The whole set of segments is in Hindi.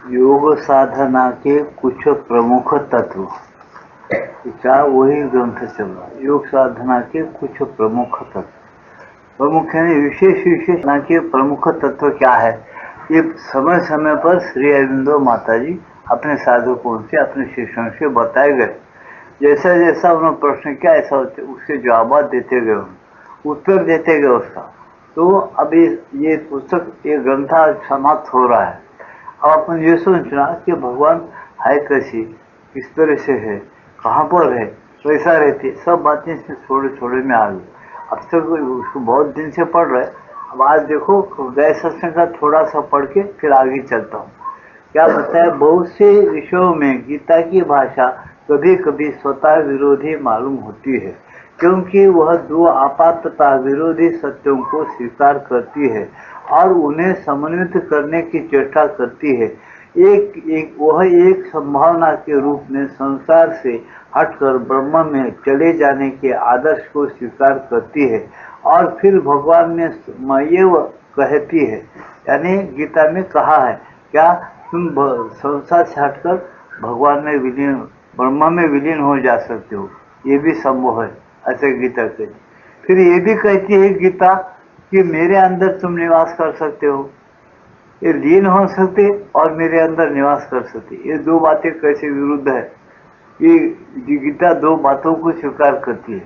योग साधना के कुछ प्रमुख तत्व। क्या वही ग्रंथ चल रहा है? योग साधना के कुछ प्रमुख तत्व। प्रमुख यानी विशेष विशेष ना के प्रमुख तत्व क्या है, ये समय समय पर श्री अरविंदो माता जी अपने साधकों से, अपने शिष्यों से बताए गए। जैसा जैसा उन्होंने प्रश्न किया ऐसा उसके जवाब देते गए, उत्तर देते गए उसका। तो अभी ये पुस्तक, ये ग्रंथ समाप्त हो रहा है। अब अपन ये सोचना कि भगवान है कैसी, किस तरह से है, कहाँ पर है, कैसा रहती, सब बातें इसमें थोड़े थोड़े में आ गई। अब तक उसको बहुत दिन से पढ़ रहे, अब आज देखो गए सत्संग का थोड़ा सा पढ़ के फिर आगे चलता हूँ। क्या बताया, बहुत से विषयों में गीता की भाषा कभी कभी स्वतः विरोधी मालूम होती है, क्योंकि वह दो आपातता विरोधी सत्यों को स्वीकार करती है और उन्हें समन्वित करने की चेष्टा करती है। वह एक संभावना के रूप में संसार से हटकर ब्रह्म में चले जाने के आदर्श को स्वीकार करती है और फिर भगवान में मयेव कहती है। यानी गीता में कहा है क्या, तुम संसार से हटकर भगवान में विलीन, ब्रह्म में विलीन हो जा सकते हो, ये भी संभव है, ऐसे गीता कहती। फिर ये भी कहती है गीता कि मेरे अंदर तुम निवास कर सकते हो, ये लीन हो सकते और मेरे अंदर निवास कर सकते। ये दो बातें कैसे विरुद्ध है? ये गीता दो बातों को स्वीकार करती है।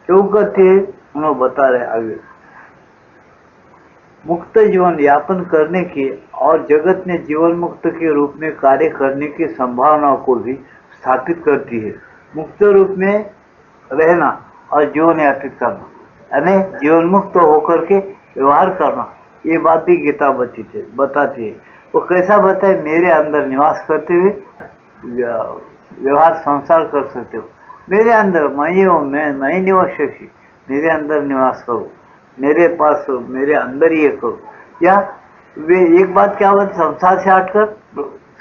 क्यों करती है उन्होंने बता रहे आगे। मुक्त जीवन यापन करने की और जगत में जीवन मुक्त के रूप में कार्य करने की संभावना को भी स्थापित करती है। मुक्त रूप में रहना और जीवन यापित करना, यानी जीवन मुक्त होकर के व्यवहार करना, ये बात भी गीता बताती है। वो कैसा बताए, मेरे अंदर निवास करते हुए व्यवहार संसार कर सकते हो। मेरे अंदर मैं निवासी, मेरे अंदर निवास करो, मेरे पास मेरे अंदर ये करो। या वे एक बात क्या होती, संसार से हटकर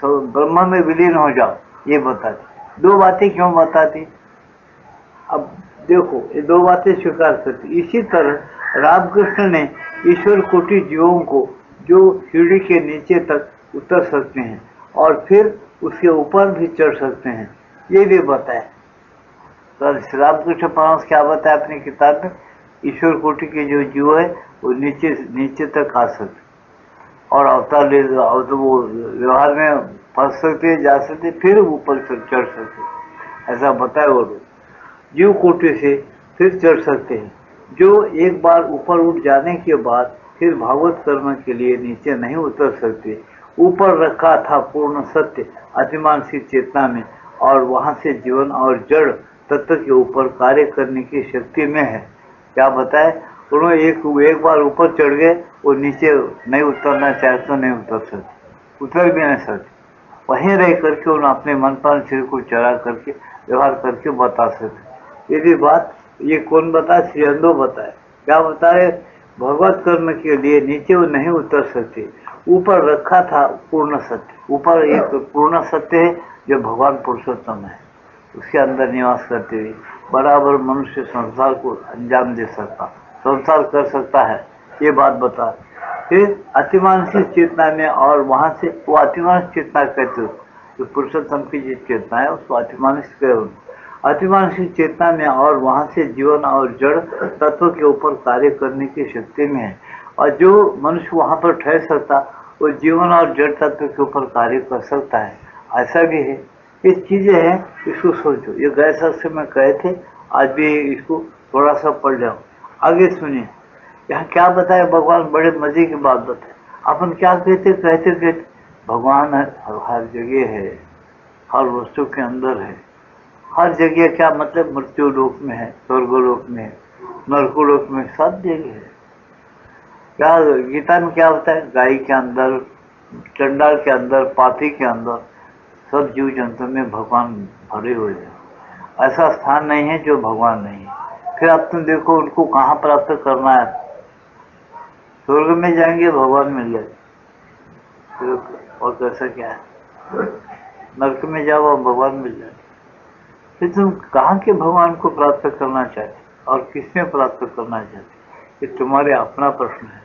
ब्रह्म में विलीन हो जाओ, ये बताती। दो बातें क्यों बताती? अब देखो ये दो बातें स्वीकार करती। इसी तरह रामकृष्ण ने ईश्वर कोटि जीवों को जो सीढ़ी के नीचे तक उतर सकते हैं और फिर उसके ऊपर भी चढ़ सकते हैं, ये भी बताया। तो रामकृष्ण परमहंस क्या बताया अपनी किताब में, ईश्वर कोटि के जो जीव है वो नीचे नीचे तक आ सकते और अवतार ले, तो वो व्यवहार में फंस सकते, जा सकते, फिर ऊपर चढ़ सकते, ऐसा बताया। वो लोग जीव कोटि से फिर चढ़ सकते हैं, जो एक बार ऊपर उठ जाने के बाद फिर भागवत कर्म के लिए नीचे नहीं उतर सकते। ऊपर रखा था पूर्ण सत्य अतिमानसिक चेतना में और वहां से जीवन और जड़ तत्व के ऊपर कार्य करने की शक्ति में है। क्या बताए उन्होंने, एक बार ऊपर चढ़ गए, वो नीचे नहीं उतरना चाहे तो नहीं उतर सकते, उतर भी नहीं सकते। वहीं रह करके उन्होंने अपने मन पर शरीर को चढ़ा करके व्यवहार करके बता सकते। ये भी बात ये कौन बताए, श्री अरविंदो बताए। क्या बता रहे, भगवत कर्म के लिए नीचे वो नहीं उतर सकते, ऊपर रखा था पूर्ण सत्य। ऊपर एक पूर्ण सत्य है जो भगवान पुरुषोत्तम है, उसके अंदर निवास करते हुए बराबर मनुष्य संसार को अंजाम दे सकता, संसार कर सकता है, ये बात बता। फिर अतिमानसिक चेतना में, और वहां से वो अतिमानसिक चेतना कहते हो, जो पुरुषोत्तम की जो चेतना है उसको अतिमानसिक कहो। अतिमानसिक चेतना में और वहां से जीवन और जड़ तत्व के ऊपर कार्य करने की शक्ति में है। और जो मनुष्य वहां पर ठहर सकता वो जीवन और जड़ तत्व के ऊपर कार्य कर सकता है, ऐसा भी है। ये चीजें हैं, इसको सोचो। ये गए सत्संग में कहे थे, आज भी इसको थोड़ा सा पढ़ जाओ। आगे सुनिए यहाँ क्या बताया भगवान, बड़े मजे की बात बताए। अपन क्या कहते कहते भगवान हर जगह है, हर वस्तु के अंदर है। हर जगह क्या मतलब, मृत्यु लोक में है, स्वर्गलोक में है, नरकोलोक में, सब जगह है। क्या गीता में क्या होता है, गाय के अंदर, चंडाल के अंदर, पापी के अंदर, सब जीव जंतु में भगवान भरे हुए हैं। ऐसा स्थान नहीं है जो भगवान नहीं है। फिर अब तुम देखो उनको कहाँ प्राप्त करना है। स्वर्ग में जाएंगे भगवान मिल जाए, और कैसा क्या है, नरक में जाओ भगवान मिल जाए। फिर तुम कहाँ के भगवान को प्राप्त करना चाहते और किसमें प्राप्त करना चाहते, ये तुम्हारे अपना प्रश्न है।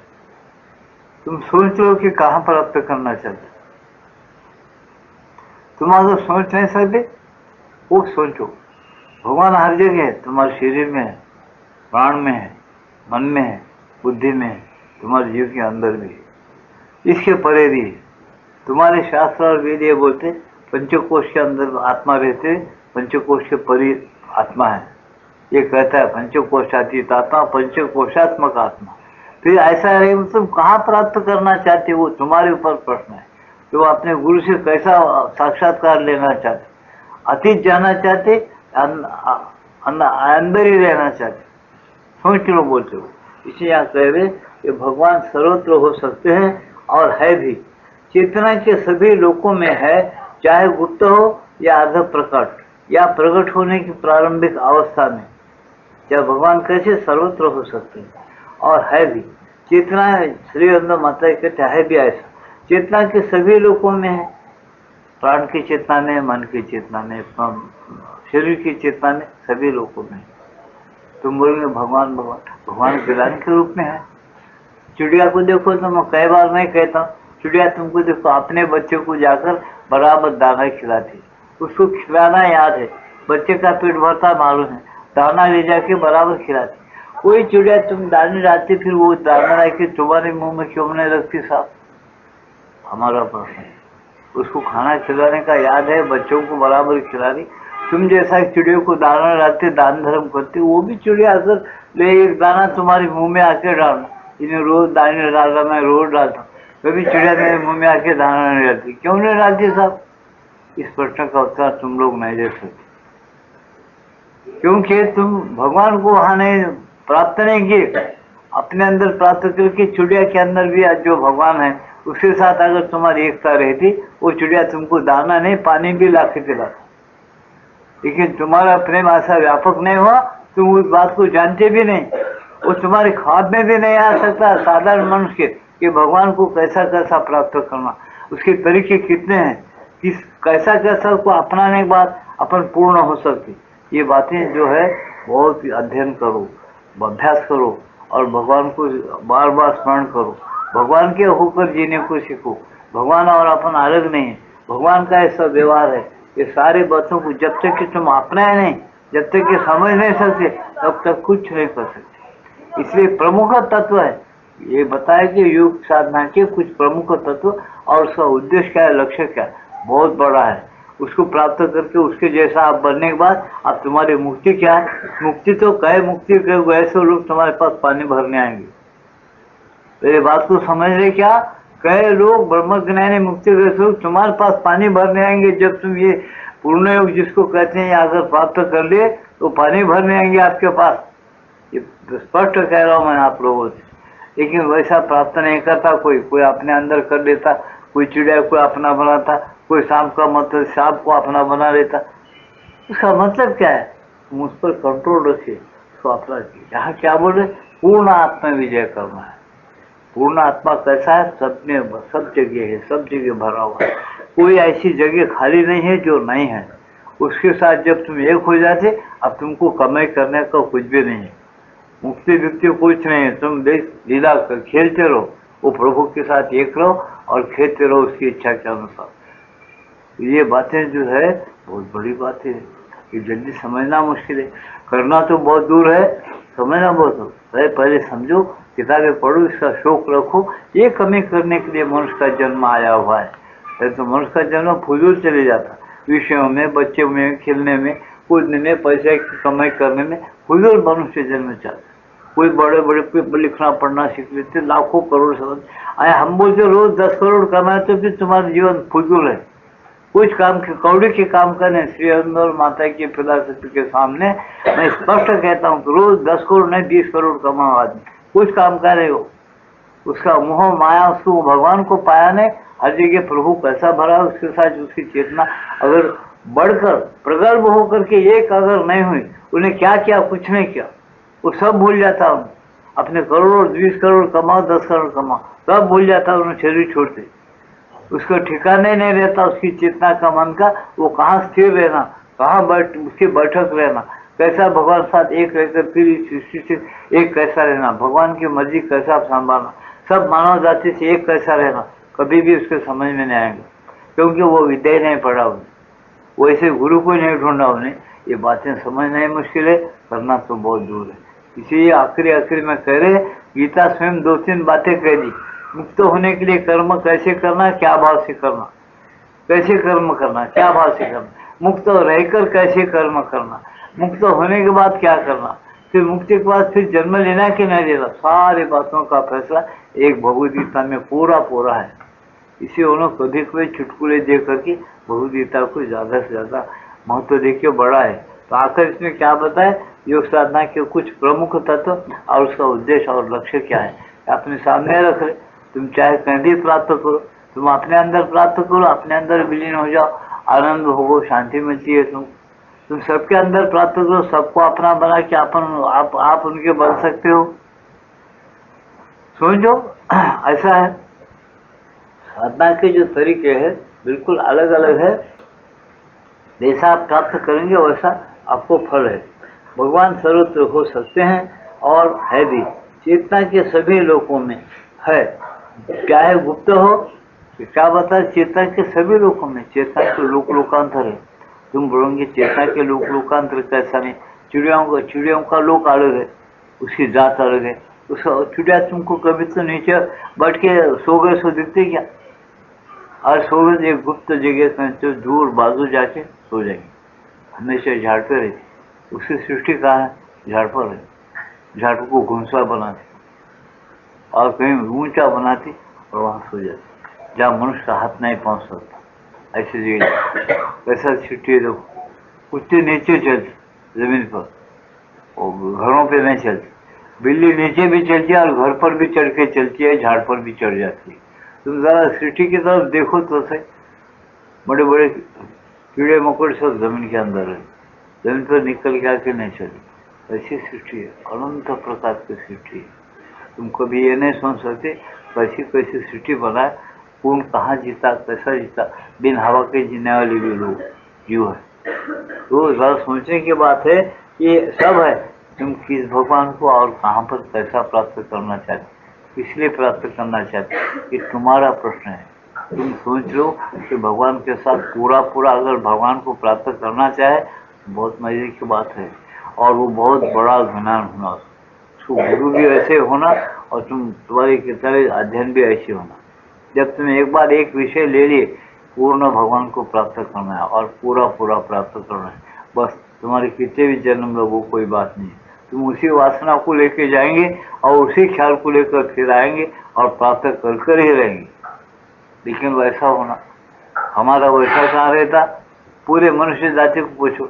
तुम सोच लो कि कहाँ प्राप्त करना चाहते। तुम अगर सोच नहीं सकते वो सोचो। भगवान हर जगह है, तुम्हारे शरीर में है, प्राण में है, मन में है, बुद्धि में है, तुम्हारे जीव के अंदर भी है, इसके परे भी है। तुम्हारे शास्त्र और वेद ये बोलते पंचकोश के अंदर आत्मा रहते, पंचकोश के परे आत्मा है। ये कहता है पंचकोशातीत आत्मा, पंचकोशात्मक आत्मा। फिर ऐसा है तुम कहाँ प्राप्त करना चाहते हो, वो तुम्हारे ऊपर प्रश्न है। तो अपने गुरु से कैसा साक्षात्कार लेना चाहते, अतीत जाना चाहते, अंदर ही रहना चाहते, सोच लो बोलते हो। इसे यहाँ कह रहे कि भगवान सर्वत्र हो सकते हैं और है भी, चेतना के सभी लोकों में है, चाहे गुप्त हो या अर्ध प्रकट या प्रकट होने की प्रारंभिक अवस्था में। क्या भगवान कैसे सर्वत्र हो सकते हैं और है भी, चेतना श्री अंदर माता कहते है भी ऐसा, चेतना के सभी लोकों में है, प्राण की चेतना में, मन की चेतना में, शरीर की चेतना में, सभी लोकों में। तुम बोलोगे भगवान भगवान, भगवान खिलाने के रूप में है। चिड़िया को देखो तो मैं कई बार नहीं कहता हूँ, चिड़िया तुमको देखो अपने बच्चे को जाकर बराबर दाना खिलाती, उसको खिलाना याद है, बच्चे का पेट भरता मालूम है, दाना ले जाके बराबर खिलाती। कोई चिड़िया तुम दाने डालती फिर वो दाना ला के तुम्हारे मुंह में क्यों नहीं रखती साहब? हमारा प्रश्न है। उसको खाना खिलाने का याद है, बच्चों को बराबर खिला रही। तुम जैसा चिड़ियों को दाना डालते, दान धर्म करते, वो भी चिड़िया अगर ले एक दाना तुम्हारे मुंह में आके डालना, इन्हें रोज दाने डालना, मैं रोज डालता हूँ, कभी चिड़िया मेरे मुंह में आके दाना नहीं डालती, क्यों नहीं डालती साहब? इस प्रश्न का उत्तर तुम लोग नहीं दे सकते, क्योंकि तुम भगवान को वहां नहीं प्राप्त नहीं किए। अपने अंदर प्राप्त करके चिड़िया के अंदर भी आज जो भगवान है उसके साथ अगर तुम्हारी एकता रहती, वो चिड़िया तुमको दाना नहीं पानी भी ला के पिलाता। लेकिन तुम्हारा प्रेम ऐसा व्यापक नहीं हुआ, तुम उस बात को जानते भी नहीं, वो तुम्हारे ख्वाब में भी नहीं आ सकता साधारण मनुष्य के कि भगवान को कैसा कैसा प्राप्त करना, उसके तरीके कितने हैं, किस कैसा कैसा को अपनाने के बाद अपन पूर्ण हो सकती। ये बातें जो है बहुत अध्ययन करो, अभ्यास करो और भगवान को बार बार स्मरण करो, भगवान के होकर जीने को सीखो। भगवान और अपन अलग नहीं है, भगवान का ऐसा व्यवहार है। ये सारे बातों को जब तक कि तुम अपनाए नहीं, जब तक कि समझ नहीं सकते, तब तक कुछ नहीं कर सकते। इसलिए प्रमुख तत्व है ये बताया कि योग साधना के कुछ प्रमुख तत्व और उसका उद्देश्य क्या है, लक्ष्य क्या है, बहुत बड़ा है। उसको प्राप्त करके उसके जैसा आप बनने के बाद अब तुम्हारी मुक्ति क्या है? मुक्ति तो कहे मुक्ति के वैसे लोग तुम्हारे पास पानी भरने आएंगे। मेरी बात को समझ रहे क्या? कई लोग ब्रह्म ज्ञानी मुक्ति के लोग तुम्हारे पास पानी भरने आएंगे। जब तुम ये पूर्ण योग जिसको कहते हैं अगर प्राप्त कर लिए तो पानी भरने आएंगे आपके पास। ये स्पष्ट कह रहा हूँ मैं आप लोगों से। लेकिन वैसा प्राप्त नहीं करता कोई अपने अंदर कर लेता, कोई चिड़िया को अपना बनाता, कोई सांप का मतलब सांप को अपना बना लेता। उसका मतलब क्या है? तुम उस पर कंट्रोल रखिए, उसको अपना। यहाँ क्या बोले? पूर्ण आत्मा विजय करना है। पूर्ण आत्मा कैसा है? सब में सब जगह है, सब जगह भरा हुआ है, कोई ऐसी जगह खाली नहीं है जो नहीं है। उसके साथ जब तुम एक हो जाते, अब तुमको कमाई करने का कुछ भी नहीं है, मुक्ति व्यक्ति कुछ नहीं है। तुम लीला कर खेलते रहो, वो प्रभु के साथ एक रहो और खेलते रहो उसकी इच्छा के अनुसार। ये बातें जो है बहुत बड़ी बातें है, ये जल्दी समझना मुश्किल है, करना तो बहुत दूर है, समझना बहुत दूर है। पहले समझो, किताबें पढ़ो, इसका शौक रखो। ये कमी करने के लिए मनुष्य का जन्म आया हुआ है। तो मनुष्य का जन्म फजूल चले जाता, विषयों में, बच्चों में, खेलने में, कूदने में, पैसे की कमाई करने में फजूल मनुष्य जन्म चाहता। कोई बड़े बड़े लिखना पढ़ना सीख लेते, लाखों करोड़ समझ आया। हम बोलते रोज 10 करोड़ कमाए तो फिर तुम्हारा जीवन फजूल है। कुछ काम के कौड़ी के काम करने। श्री और माता की फिलॉसफी के सामने मैं स्पष्ट कहता हूँ, रोज 10 करोड़ नहीं 20 करोड़ कमाओ आदमी, कुछ काम करे हो। उसका मोह माया, उसको भगवान को पाया नहीं, हर जगह प्रभु कैसा भरा, उसके साथ उसकी चेतना अगर बढ़कर प्रगल्भ होकर के एक अगर नहीं हुई, उन्हें क्या किया? कुछ नहीं किया, वो सब भूल जाता। अपने करोड़ 20 करोड़ कमाओ, 10 करोड़ कमाओ, सब भूल जाता, उन्हें शरीर छोड़ते, उसका ठिकाने नहीं रहता उसकी चेतना का, मन का। वो कहाँ स्थिर रहना, कहाँ उसकी बैठक रहना, कैसा भगवान साथ एक रहकर फिर इस सृष्टि से एक कैसा रहना, भगवान की मर्जी कैसा संभालना, सब मानव जाति से एक कैसा रहना, कभी भी उसके समझ में नहीं आएगा, क्योंकि वो विद्या नहीं पढ़ा। वैसे गुरु को नहीं ढूंढा उन्हें। ये बातें समझना ही मुश्किल है, करना तो बहुत दूर है। इसीलिए आखिरी में कह रहे, गीता स्वयं 2-3 बातें कह दी। मुक्त होने के लिए कर्म कैसे करना, क्या भाव से करना, कैसे कर्म करना, क्या भाव से करना, मुक्त रहकर कैसे कर्म करना, मुक्त होने के बाद क्या करना, फिर मुक्ति के बाद फिर जन्म लेना कि नहीं लेना, सारी बातों का फैसला एक भगवद गीता में पूरा है। इसी उन्होंने कभी चुटकुले दे करके भगवद गीता को ज़्यादा से ज़्यादा महत्व देके बढ़ा है। तो आखिर इसमें क्या बताए, योग साधना के कुछ प्रमुख तत्व और उसका उद्देश्य और लक्ष्य क्या है, अपने सामने रख रहे। तुम चाहे कहीं भी प्राप्त करो, तुम अपने अंदर प्राप्त करो, अपने अंदर विलीन हो जाओ, आनंद हो, शांति मिलती है। तुम सबके अंदर प्राप्त करो, सबको अपना बना के आप उनके बन सकते हो। समझो, ऐसा है। साधना के जो तरीके हैं बिल्कुल अलग अलग है। जैसा आप प्राप्त करेंगे वैसा आपको फल है। भगवान सर्वत्र हो सकते हैं और है भी, चेतना के सभी लोकों में है, चाहे गुप्त हो। क्या बता, चेतना के सभी लोकों में, चेतना के लोकांतर है। तुम बोलोगे चेतना के लोकांतर कैसा नहीं, चिड़ियों का लोक अलग है, उसकी जात अलग है। उस चिड़िया तुमको कभी तो नीचे बैठ के सो गए सो दिखते क्या, और सो गए एक गुप्त जगह कहीं तो दूर बाजू जाके सो जाएंगे, हमेशा झाड़ पे रहती। उसकी सृष्टि कहाँ है, झाड़ पर है। झाड़ को घुंसा बनाती और कहीं ऊंचा बनाती और वहां सो जाती, जहाँ मनुष्य का हाथ नहीं पहुंच सकता, ऐसी जगह। वैसा सृष्टि है। देखो, कुत्ते नीचे चलते जमीन पर और घरों पे नहीं चलती, बिल्ली नीचे भी चलती है और घर पर भी चढ़ के चलती है, झाड़ पर भी चढ़ जाती है। तुम जरा सृष्टि की तरफ देखो तो सही, बड़े बड़े कीड़े मकोड़े सब जमीन के अंदर है, जमीन पर निकल के आके नहीं चली। ऐसी सृष्टि है, अनंत प्रकार की सृष्टि है। तुम कभी ये नहीं सोच सकते कैसी सृष्टि बनाए, कौन कहाँ जीता, कैसा जीता। बिन हवा के जीने वाले भी लोग जीव है। तो जरा सोचने की बात है, ये सब है। तुम किस भगवान को और कहाँ पर कैसा प्राप्त करना चाहते, किस लिए प्राप्त करना चाहते, ये तुम्हारा प्रश्न है। तुम सोच लो कि भगवान के साथ पूरा अगर भगवान को प्राप्त करना चाहे, बहुत मजे की बात है। और वो बहुत बड़ा ज्ञान होना, उसको गुरु भी ऐसे होना और तुम्हारी किताबी अध्ययन भी ऐसे होना। जब तुम एक बार एक विषय ले लिए, पूर्ण भगवान को प्राप्त करना है और पूरा प्राप्त करना है, बस तुम्हारे कितने भी जन्म लो वो कोई बात नहीं। तुम उसी वासना को लेके जाएंगे और उसी ख्याल को लेकर फिर आएंगे और प्राप्त कर ही रहेंगे। लेकिन वैसा होना, हमारा वैसा कहाँ रहता, पूरे मनुष्य जाति को पूछो,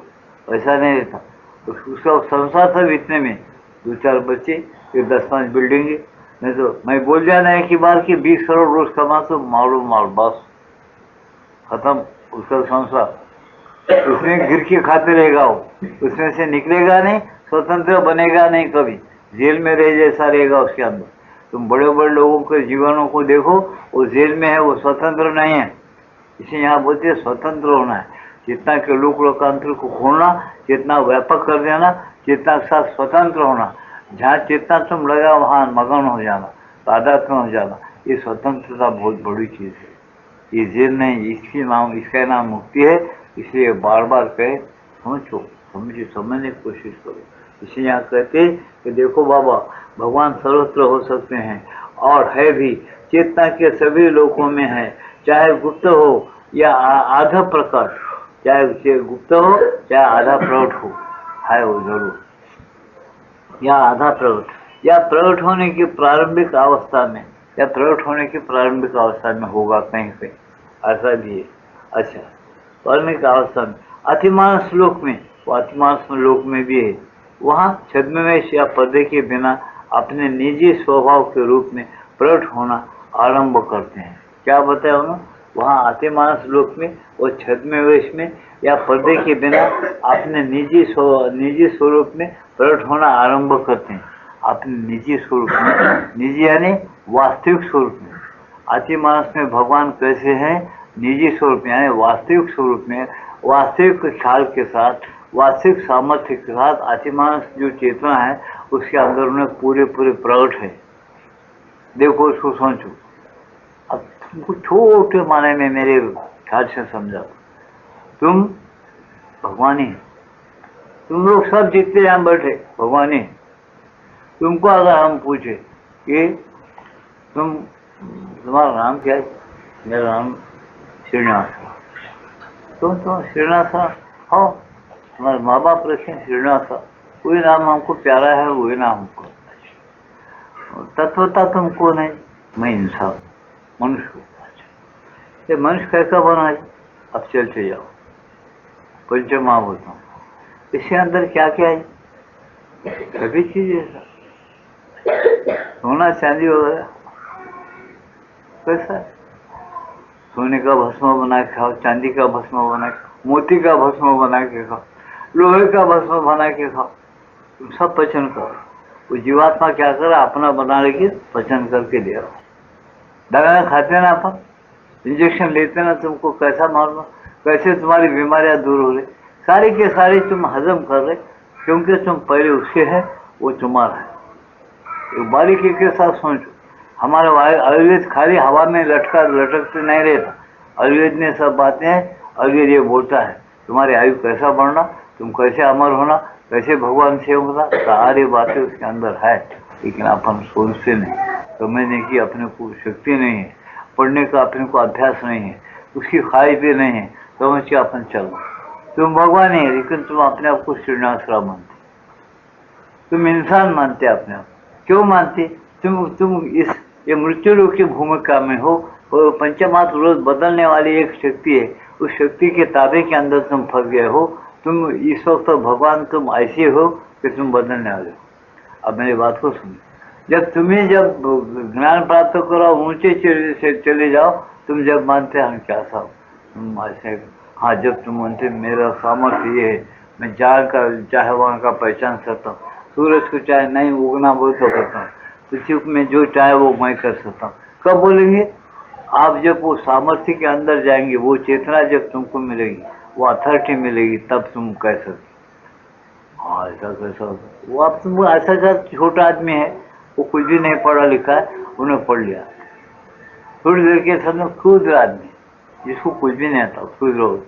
वैसा नहीं रहता। उसका संसार सब इतने में 2-4 बच्चे, फिर 10-5 बिल्डिंगे। नहीं तो मैं बोल जाना है कि बार की 20 करोड़ रोज कमा तो मारो बस खत्म उसका संसार। उसमें गिर के खाते रहेगा, वो उसमें से निकलेगा नहीं, स्वतंत्र बनेगा नहीं, कभी जेल में रह जैसा रहेगा उसके अंदर। तुम बड़े बड़े लोगों के जीवनों को देखो, वो जेल में है, वो स्वतंत्र नहीं है। इसे यहाँ बोलते हैं स्वतंत्र होना है। चेतना के लोकांतर को खोलना, चेतना व्यापक कर देना, चेतना के साथ स्वतंत्र होना। जहाँ चेतना तुम लगा वहाँ मगन हो जाना, तादात्म्य हो जाना। ये स्वतंत्रता बहुत बड़ी चीज है, ये जेल नहीं, इसका नाम मुक्ति है। इसलिए बार कहे, समझने की कोशिश करो। इसे यहाँ कहते कि देखो बाबा, भगवान सर्वत्र हो सकते हैं और है भी, चेतना के सभी लोकों में है, चाहे गुप्त हो या आधा प्रकट, चाहे गुप्त हो चाहे आधा प्रकट हो, है वो जरूर, या आधा प्रकट या प्रकट होने की प्रारंभिक अवस्था में, या प्रकट होने की प्रारंभिक अवस्था में होगा कहीं पे, ऐसा भी है। अच्छा, प्रारंभिक अवस्था में अतिमानस लोक में, वो अतिमानस लोक में भी है। वहाँ छद्मवेश या पर्दे के बिना अपने निजी स्वभाव के रूप में प्रकट होना आरंभ करते हैं। क्या बताया उन्होंने, वहाँ अतिमानस लोक में वो छद्मवेश में या पर्दे के बिना अपने निजी स्वरूप में प्रकट होना आरंभ करते हैं। अपने निजी स्वरूप में, निजी यानी वास्तविक स्वरूप में। अतिमानस में भगवान कैसे हैं, निजी स्वरूप में यानी वास्तविक स्वरूप में, वास्तविक ख्याल के साथ, वास्तविक सामर्थ्य के साथ। अतिमानस जो चेतना है उसके अंदर उन्हें पूरे प्रकट है। देखो उसको सोचो। अब तुमको छोटे माने में मेरे ख्याल से समझा, तुम भगवान ही। तुम लोग सब जितने यहाँ बैठे भगवान ही। तुमको अगर हम पूछे कि तुम्हारा नाम क्या है? मेरा नाम श्रीनिवास। तुम श्रीनिवास हो, हमारे माँ बाप रखे श्रीनिवास, वही नाम हमको प्यारा है, वही नाम हमको। तत्वता तुम कौन है? मैं इंसान, मनुष्य। ये मनुष्य कैसा बना है? अब चलते जाओ पंचमहाभूतों, इसके अंदर क्या क्या है? सभी चीजें, सोना चांदी वगैरह कैसा है? सोने का भस्म बना के खाओ, चांदी का भस्म बना के, मोती का भस्म बना के खाओ, लोहे का भस्म बना के खाओ, तुम सब पचन करो। वो जीवात्मा क्या कर रहा? अपना बना लेके पचन करके दे रहा। दवा खाते ना अपन, इंजेक्शन लेते ना, तुमको कैसा मालूम कैसे तुम्हारी बीमारियां दूर हो रही? सारी के सारी तुम हजम कर रहे, क्योंकि तुम पहले उसके है, वो तुम्हारा है। एक बारीकी के साथ सोचो, हमारा आयुर्वेद खाली हवा में लटकते नहीं रहता। आयुर्वेद ने सब बातें, आयुर्वेद ये बोलता है तुम्हारी आयु कैसा बढ़ना, तुम कैसे अमर होना, कैसे भगवान से होगा, सारी बातें उसके अंदर है। लेकिन अपन सोचते नहीं, समझने की अपने को शक्ति नहीं है, पढ़ने का अपने को अभ्यास नहीं है, उसकी ख्वाहिश भी नहीं है, समझ के अपन चलो। तुम भगवान है, लेकिन तुम अपने आप को श्रीनिवास राव मानते, तुम इंसान मानते अपने आप। क्यों मानते? तुम इस ये मृत्यु लोक की भूमिका में हो, और पंचमात रोज बदलने वाली एक शक्ति है, उस शक्ति के ताबे के अंदर तुम फंस गए हो। तुम इस वक्त भगवान तुम ऐसे हो कि तुम बदलने वाले हो। अब मेरी बात को सुनो, जब ज्ञान प्राप्त करो, ऊंचे से चले जाओ, तुम जब मानते हम क्या था, तुम ऐसे, हाँ, जब तुम मानते मेरा सामर्थ्य ये है, मैं चाहे वहाँ का पहचान सकता हूँ, सूरज को चाहे नहीं उगना बोल तो करता हूँ, पृथ्वी में जो चाहे वो मैं कर सकता हूँ। कब बोलेंगे? आप जब वो सामर्थ्य के अंदर जाएंगे, वो चेतना जब तुमको मिलेगी, वो अथॉरिटी मिलेगी, तब तुम कह सकते। हाँ, ऐसा कैसा होगा? वो आप तुम ऐसा छोटा आदमी है, वो कुछ भी नहीं पढ़ा लिखा है, उन्हें पढ़ लिया थोड़ी देर के समय, खुद आदमी जिसको कुछ भी नहीं आता, खुद रोज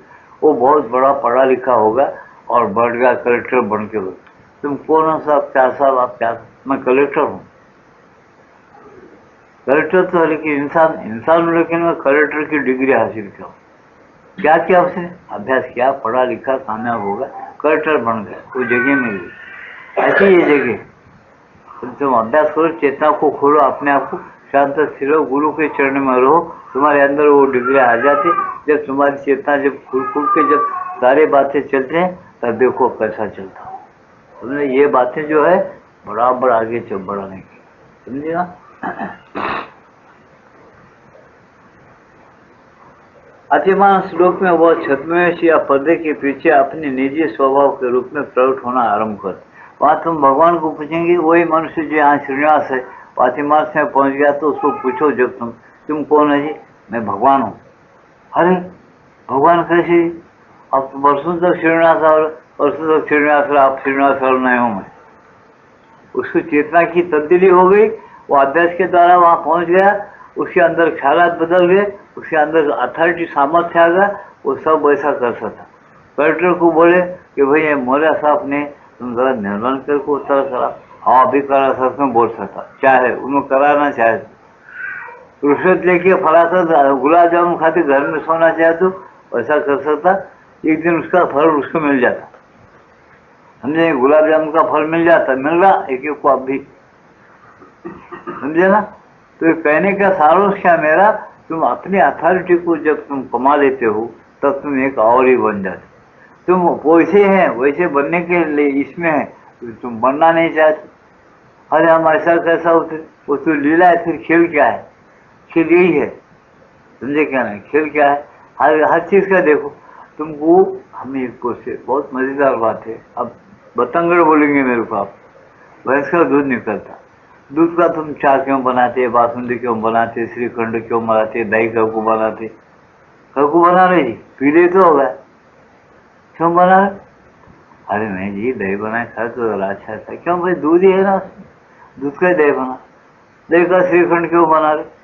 वो बहुत बड़ा पढ़ा लिखा होगा और बढ़ गया कलेक्टर बन के बोल। तुम कौन हो साहब? क्या साहब आप? क्या? मैं कलेक्टर हूँ। कलेक्टर तो लेकिन इंसान हूँ, लेकिन मैं कलेक्टर की डिग्री हासिल किया। क्या किया उसने? अभ्यास किया, पढ़ा लिखा, कामयाब होगा, कलेक्टर बन गया, वो जगह मिल गई। ऐसी ये जगह तुम अभ्यास करो, चेतना को खोलो, अपने आप को शांत स्थिर हो, गुरु के चरण में रहो, तुम्हारे अंदर वो डिग्री आ जाती। जब तुम्हारी चेतना जब खुल के जब सारी बातें चलते हैं, तब देखो कैसा चलता हो। तुमने ये बातें जो है बराबर आगे बढ़ाने की, समझे ना? अतिमान श्लोक में वह छद्मवेश या पर्दे के पीछे अपने निजी स्वभाव के रूप में प्रकट होना आरंभ कर। वहां तुम भगवान को पूछेंगे, वही मनुष्य जो यहाँ श्रीनिवास है, पातिमार्थ में पहुंच गया, तो उसको पूछो जब तुम कौन है जी? मैं भगवान हूँ। अरे भगवान कैसे? अब वर्षों तक श्रीनिवास और वर्षों तक श्रीनिवास, आप श्रीनिवास और नहीं हूँ मैं। उसकी चेतना की तब्दीली हो गई, वो अभ्यास के द्वारा वहां पहुंच गया, उसके अंदर ख्यालात बदल गए, उसके अंदर अथॉरिटी सामर्थ्य आ गया, वो सब वैसा कर सकता। कलेक्टर को बोले कि भाई ये मौर्य साहब ने तुम जरा निर्माण करके उत्तर करा। हाँ, अभी करा सकते बोल सकता, चाहे उन्होंने कराना चाहे तो रुष्वत लेके फलाकर गुलाब जामुन खाते घर में सोना चाहे तो वैसा कर सकता। एक दिन उसका फल उसको मिल जाता, समझे? गुलाब जामुन का फल मिल जाता, मिल रहा एक को अब भी, समझे ना? तो कहने का सारों क्या मेरा, तुम अपनी अथॉरिटी को जब तुम कमा लेते हो, तब तुम एक और ही बन जाते। तुम वैसे हैं, वैसे बनने के लिए इसमें है, तुम बनना नहीं चाहते। अरे हम ऐसा कैसा होते? वो तो लीला है, फिर खेल क्या है? खेल यही है, समझे क्या? नहीं, खेल क्या है? हर चीज का देखो तुमको। हमें एक बहुत मजेदार बात है, अब बतंगड़ बोलेंगे मेरे को आप। भैंस का दूध निकलता, दूध का तुम चाय क्यों बनाते, बासुंदी क्यों बनाते, श्रीखंड क्यों बनाते, दही क्यों बनाते? क्यों बना रहे जी? पी ले तो होगा, क्यों बना रहे? अरे नहीं जी, दही बनाए खा तो अच्छा था। क्यों भाई? दूध ही है ना, दूध का दही बना, दही का श्रीखंड क्यों बना रहे?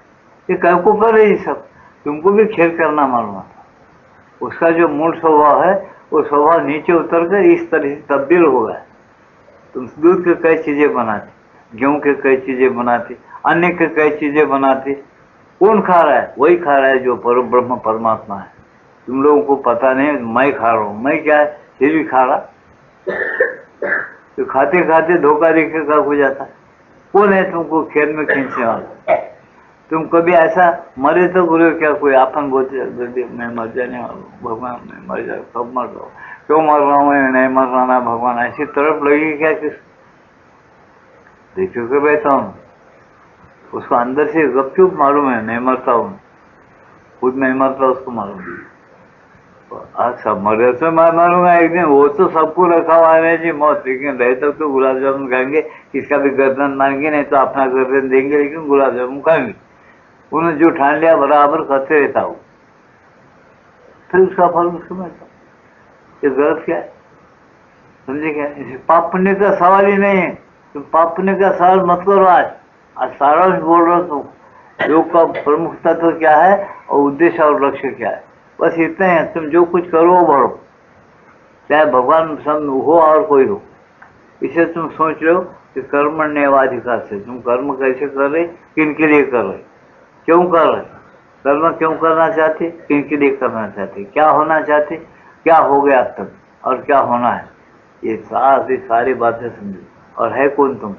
ये क्यों को कर रहे सब? तुमको भी खेल करना मालूम था। उसका जो मूल स्वभाव है वो स्वभाव नीचे उतर कर इस तरह से तब्दील हो गया। तुम दूध के कई चीजें बनाते, गेहूं के कई चीजें बनाते, अन्य के कई चीजें बनाते, कौन खा रहा है? वही खा रहा है जो ब्रह्म परमात्मा है। तुम लोगों को पता नहीं, मैं खा रहा हूँ, मैं क्या है ये भी खा रहा। तो खाते खाते धोखा देखे का हो जाता। कौन है तुमको खेत में खींचने वाला? तुम कभी ऐसा मरे तो बोले क्या? कोई आपन बोलते मैं मर जाने वाला हूँ, भगवान मैं मर जाऊँ, कब मर रहा हूँ, क्यों मर रहा हूँ, मैं नहीं मर रहा ना भगवान, ऐसी तरफ लगी क्या? किस देखो के बैठा हूँ, उसको अंदर से गपचुप मालूम है नहीं मरता हूँ, खुद नहीं मरता उसको मालूम। आज सब मरे तो मैं मरूंगा एक दिन, वो तो सबको रखा हुआ है जी मौत, लेकिन रहे तो गुलाब जामुन खाएंगे, किसका भी गर्दन मारेंगे, नहीं तो अपना गर्दन देंगे, लेकिन गुलाब जामुन खाएंगे। उन्होंने जो ठान लिया बराबर करते रहता हूँ, फिर उसका फल उसको मिलता। ये गलत क्या है? समझे क्या? इसे पाप पुण्य का सवाल ही नहीं है। तुम पाप पुण्य का सवाल मत करो। आज सारांश बोल रहा हूँ। तुम योग का प्रमुख तत्व क्या है और उद्देश्य और लक्ष्य क्या है, बस इतने हैं। तुम जो कुछ करो वो बढ़ो, चाहे भगवान सब हो और कोई हो। इसे तुम सोच रहे हो कि कर्मण्येवाधिकार से तुम कर्म कैसे कर रहे, किन के लिए कर रहे, क्यों कर रहे, कर्म क्यों करना चाहते, किन के लिए करना चाहते, क्या होना चाहते, क्या हो गया अब तक और क्या होना है, ये सारी बातें समझो। और है कौन तुम,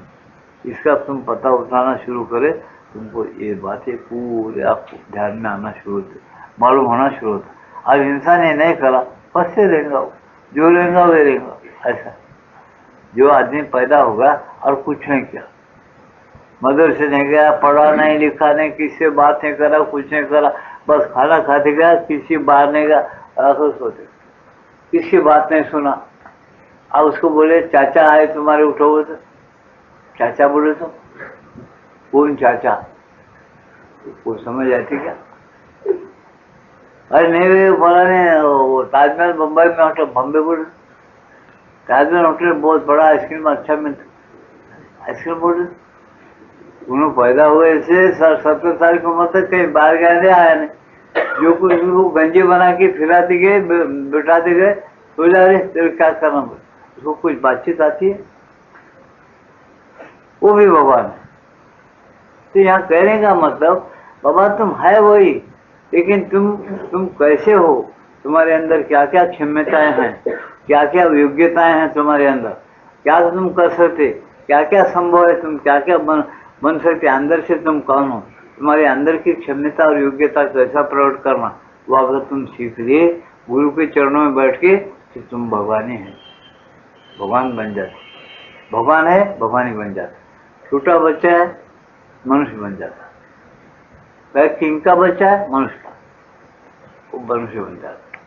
इसका तुम पता उठाना शुरू करे, तुमको ये बातें पूरे आपको ध्यान में आना शुरू होते, मालूम होना शुरू होता। अब इंसान ये नहीं करा, फंसते रहेगा, जो रहेगा वे रहेगा। ऐसा जो आदमी पैदा होगा और कुछ नहीं किया, मदरसे नहीं गया, पढ़ा नहीं, लिखा नहीं, किसी से बात नहीं करा, कुछ नहीं करा, बस खाना खाते गया, किसी बाहर नहीं गया, आखिर सोते, किसी बात नहीं सुना। अब उसको बोले चाचा आए तुम्हारे, उठोगे तो चाचा बोले तो कौन चाचा, वो समझ आती क्या? अरे नहीं वे बोला नहीं, वो ताजमहल मुंबई में होटल, बॉम्बे बोले ताजमहल होटल बहुत बड़ा, आइसक्रीम अच्छा मिलता, आइसक्रीम बोले उन्होंने पैदा हुए ऐसे 70 साल की उम्र तक कहीं बाहर गए नहीं, आया नहीं, जो कुछ उसको गंजे बना के फिराते गए, बिठाते गए, तो जा रहे तेरे क्या करना, उसको कुछ बातचीत आती है, वो भी भगवान है। तो यहाँ कहने का मतलब बाबा तुम है वही, लेकिन तुम कैसे हो, तुम्हारे अंदर क्या क्या क्षमताएं हैं, क्या क्या योग्यताएं हैं तुम्हारे अंदर, क्या तुम कर सकते, क्या क्या संभव है, तुम क्या क्या बन सकते, अंदर से तुम कौन हो, तुम्हारे अंदर की क्षमता और योग्यता कैसा प्रकट करना, वो अगर तुम सीख लिए गुरु के चरणों में बैठ के, तो तुम भगवान ही है, भगवान बन जाते, भगवान है भगवान ही बन जाते। छोटा बच्चा है मनुष्य बन जाता, वह किंग का बच्चा है मनुष्य का, वो मनुष्य बन जाता।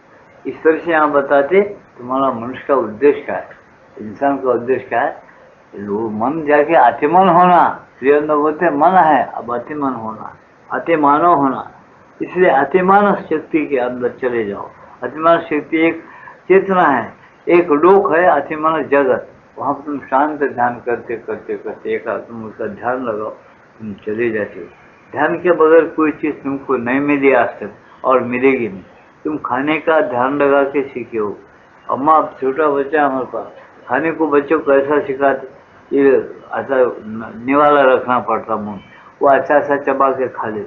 इस तरह से यहाँ बताते तुम्हारा मनुष्य का उद्देश्य क्या है, इंसान का उद्देश्य क्या है, वो मन जाके अतिमन होना, श्रीअंद बोलते मन है, अब अतिमन होना, अतिमानव होना, इसलिए अतिमान शक्ति के अंदर चले जाओ। अतिमान शक्ति एक चेतना है, एक लोक है, अतिमान जगत, वहाँ पर तुम शांत ध्यान करते करते करते एक तुम उसका ध्यान लगाओ, तुम चले जाते हो। ध्यान के बगैर कोई चीज़ तुमको नहीं मिली आज तक और मिलेगी नहीं। तुम खाने का ध्यान लगा के सीखे हो। अम्मा अब छोटा बच्चा हमारे पास, खाने को बच्चों को कैसा सिखाते, ये अच्छा निवाला रखना पड़ता मुँह, वो अच्छा अच्छा चबा के खा ले,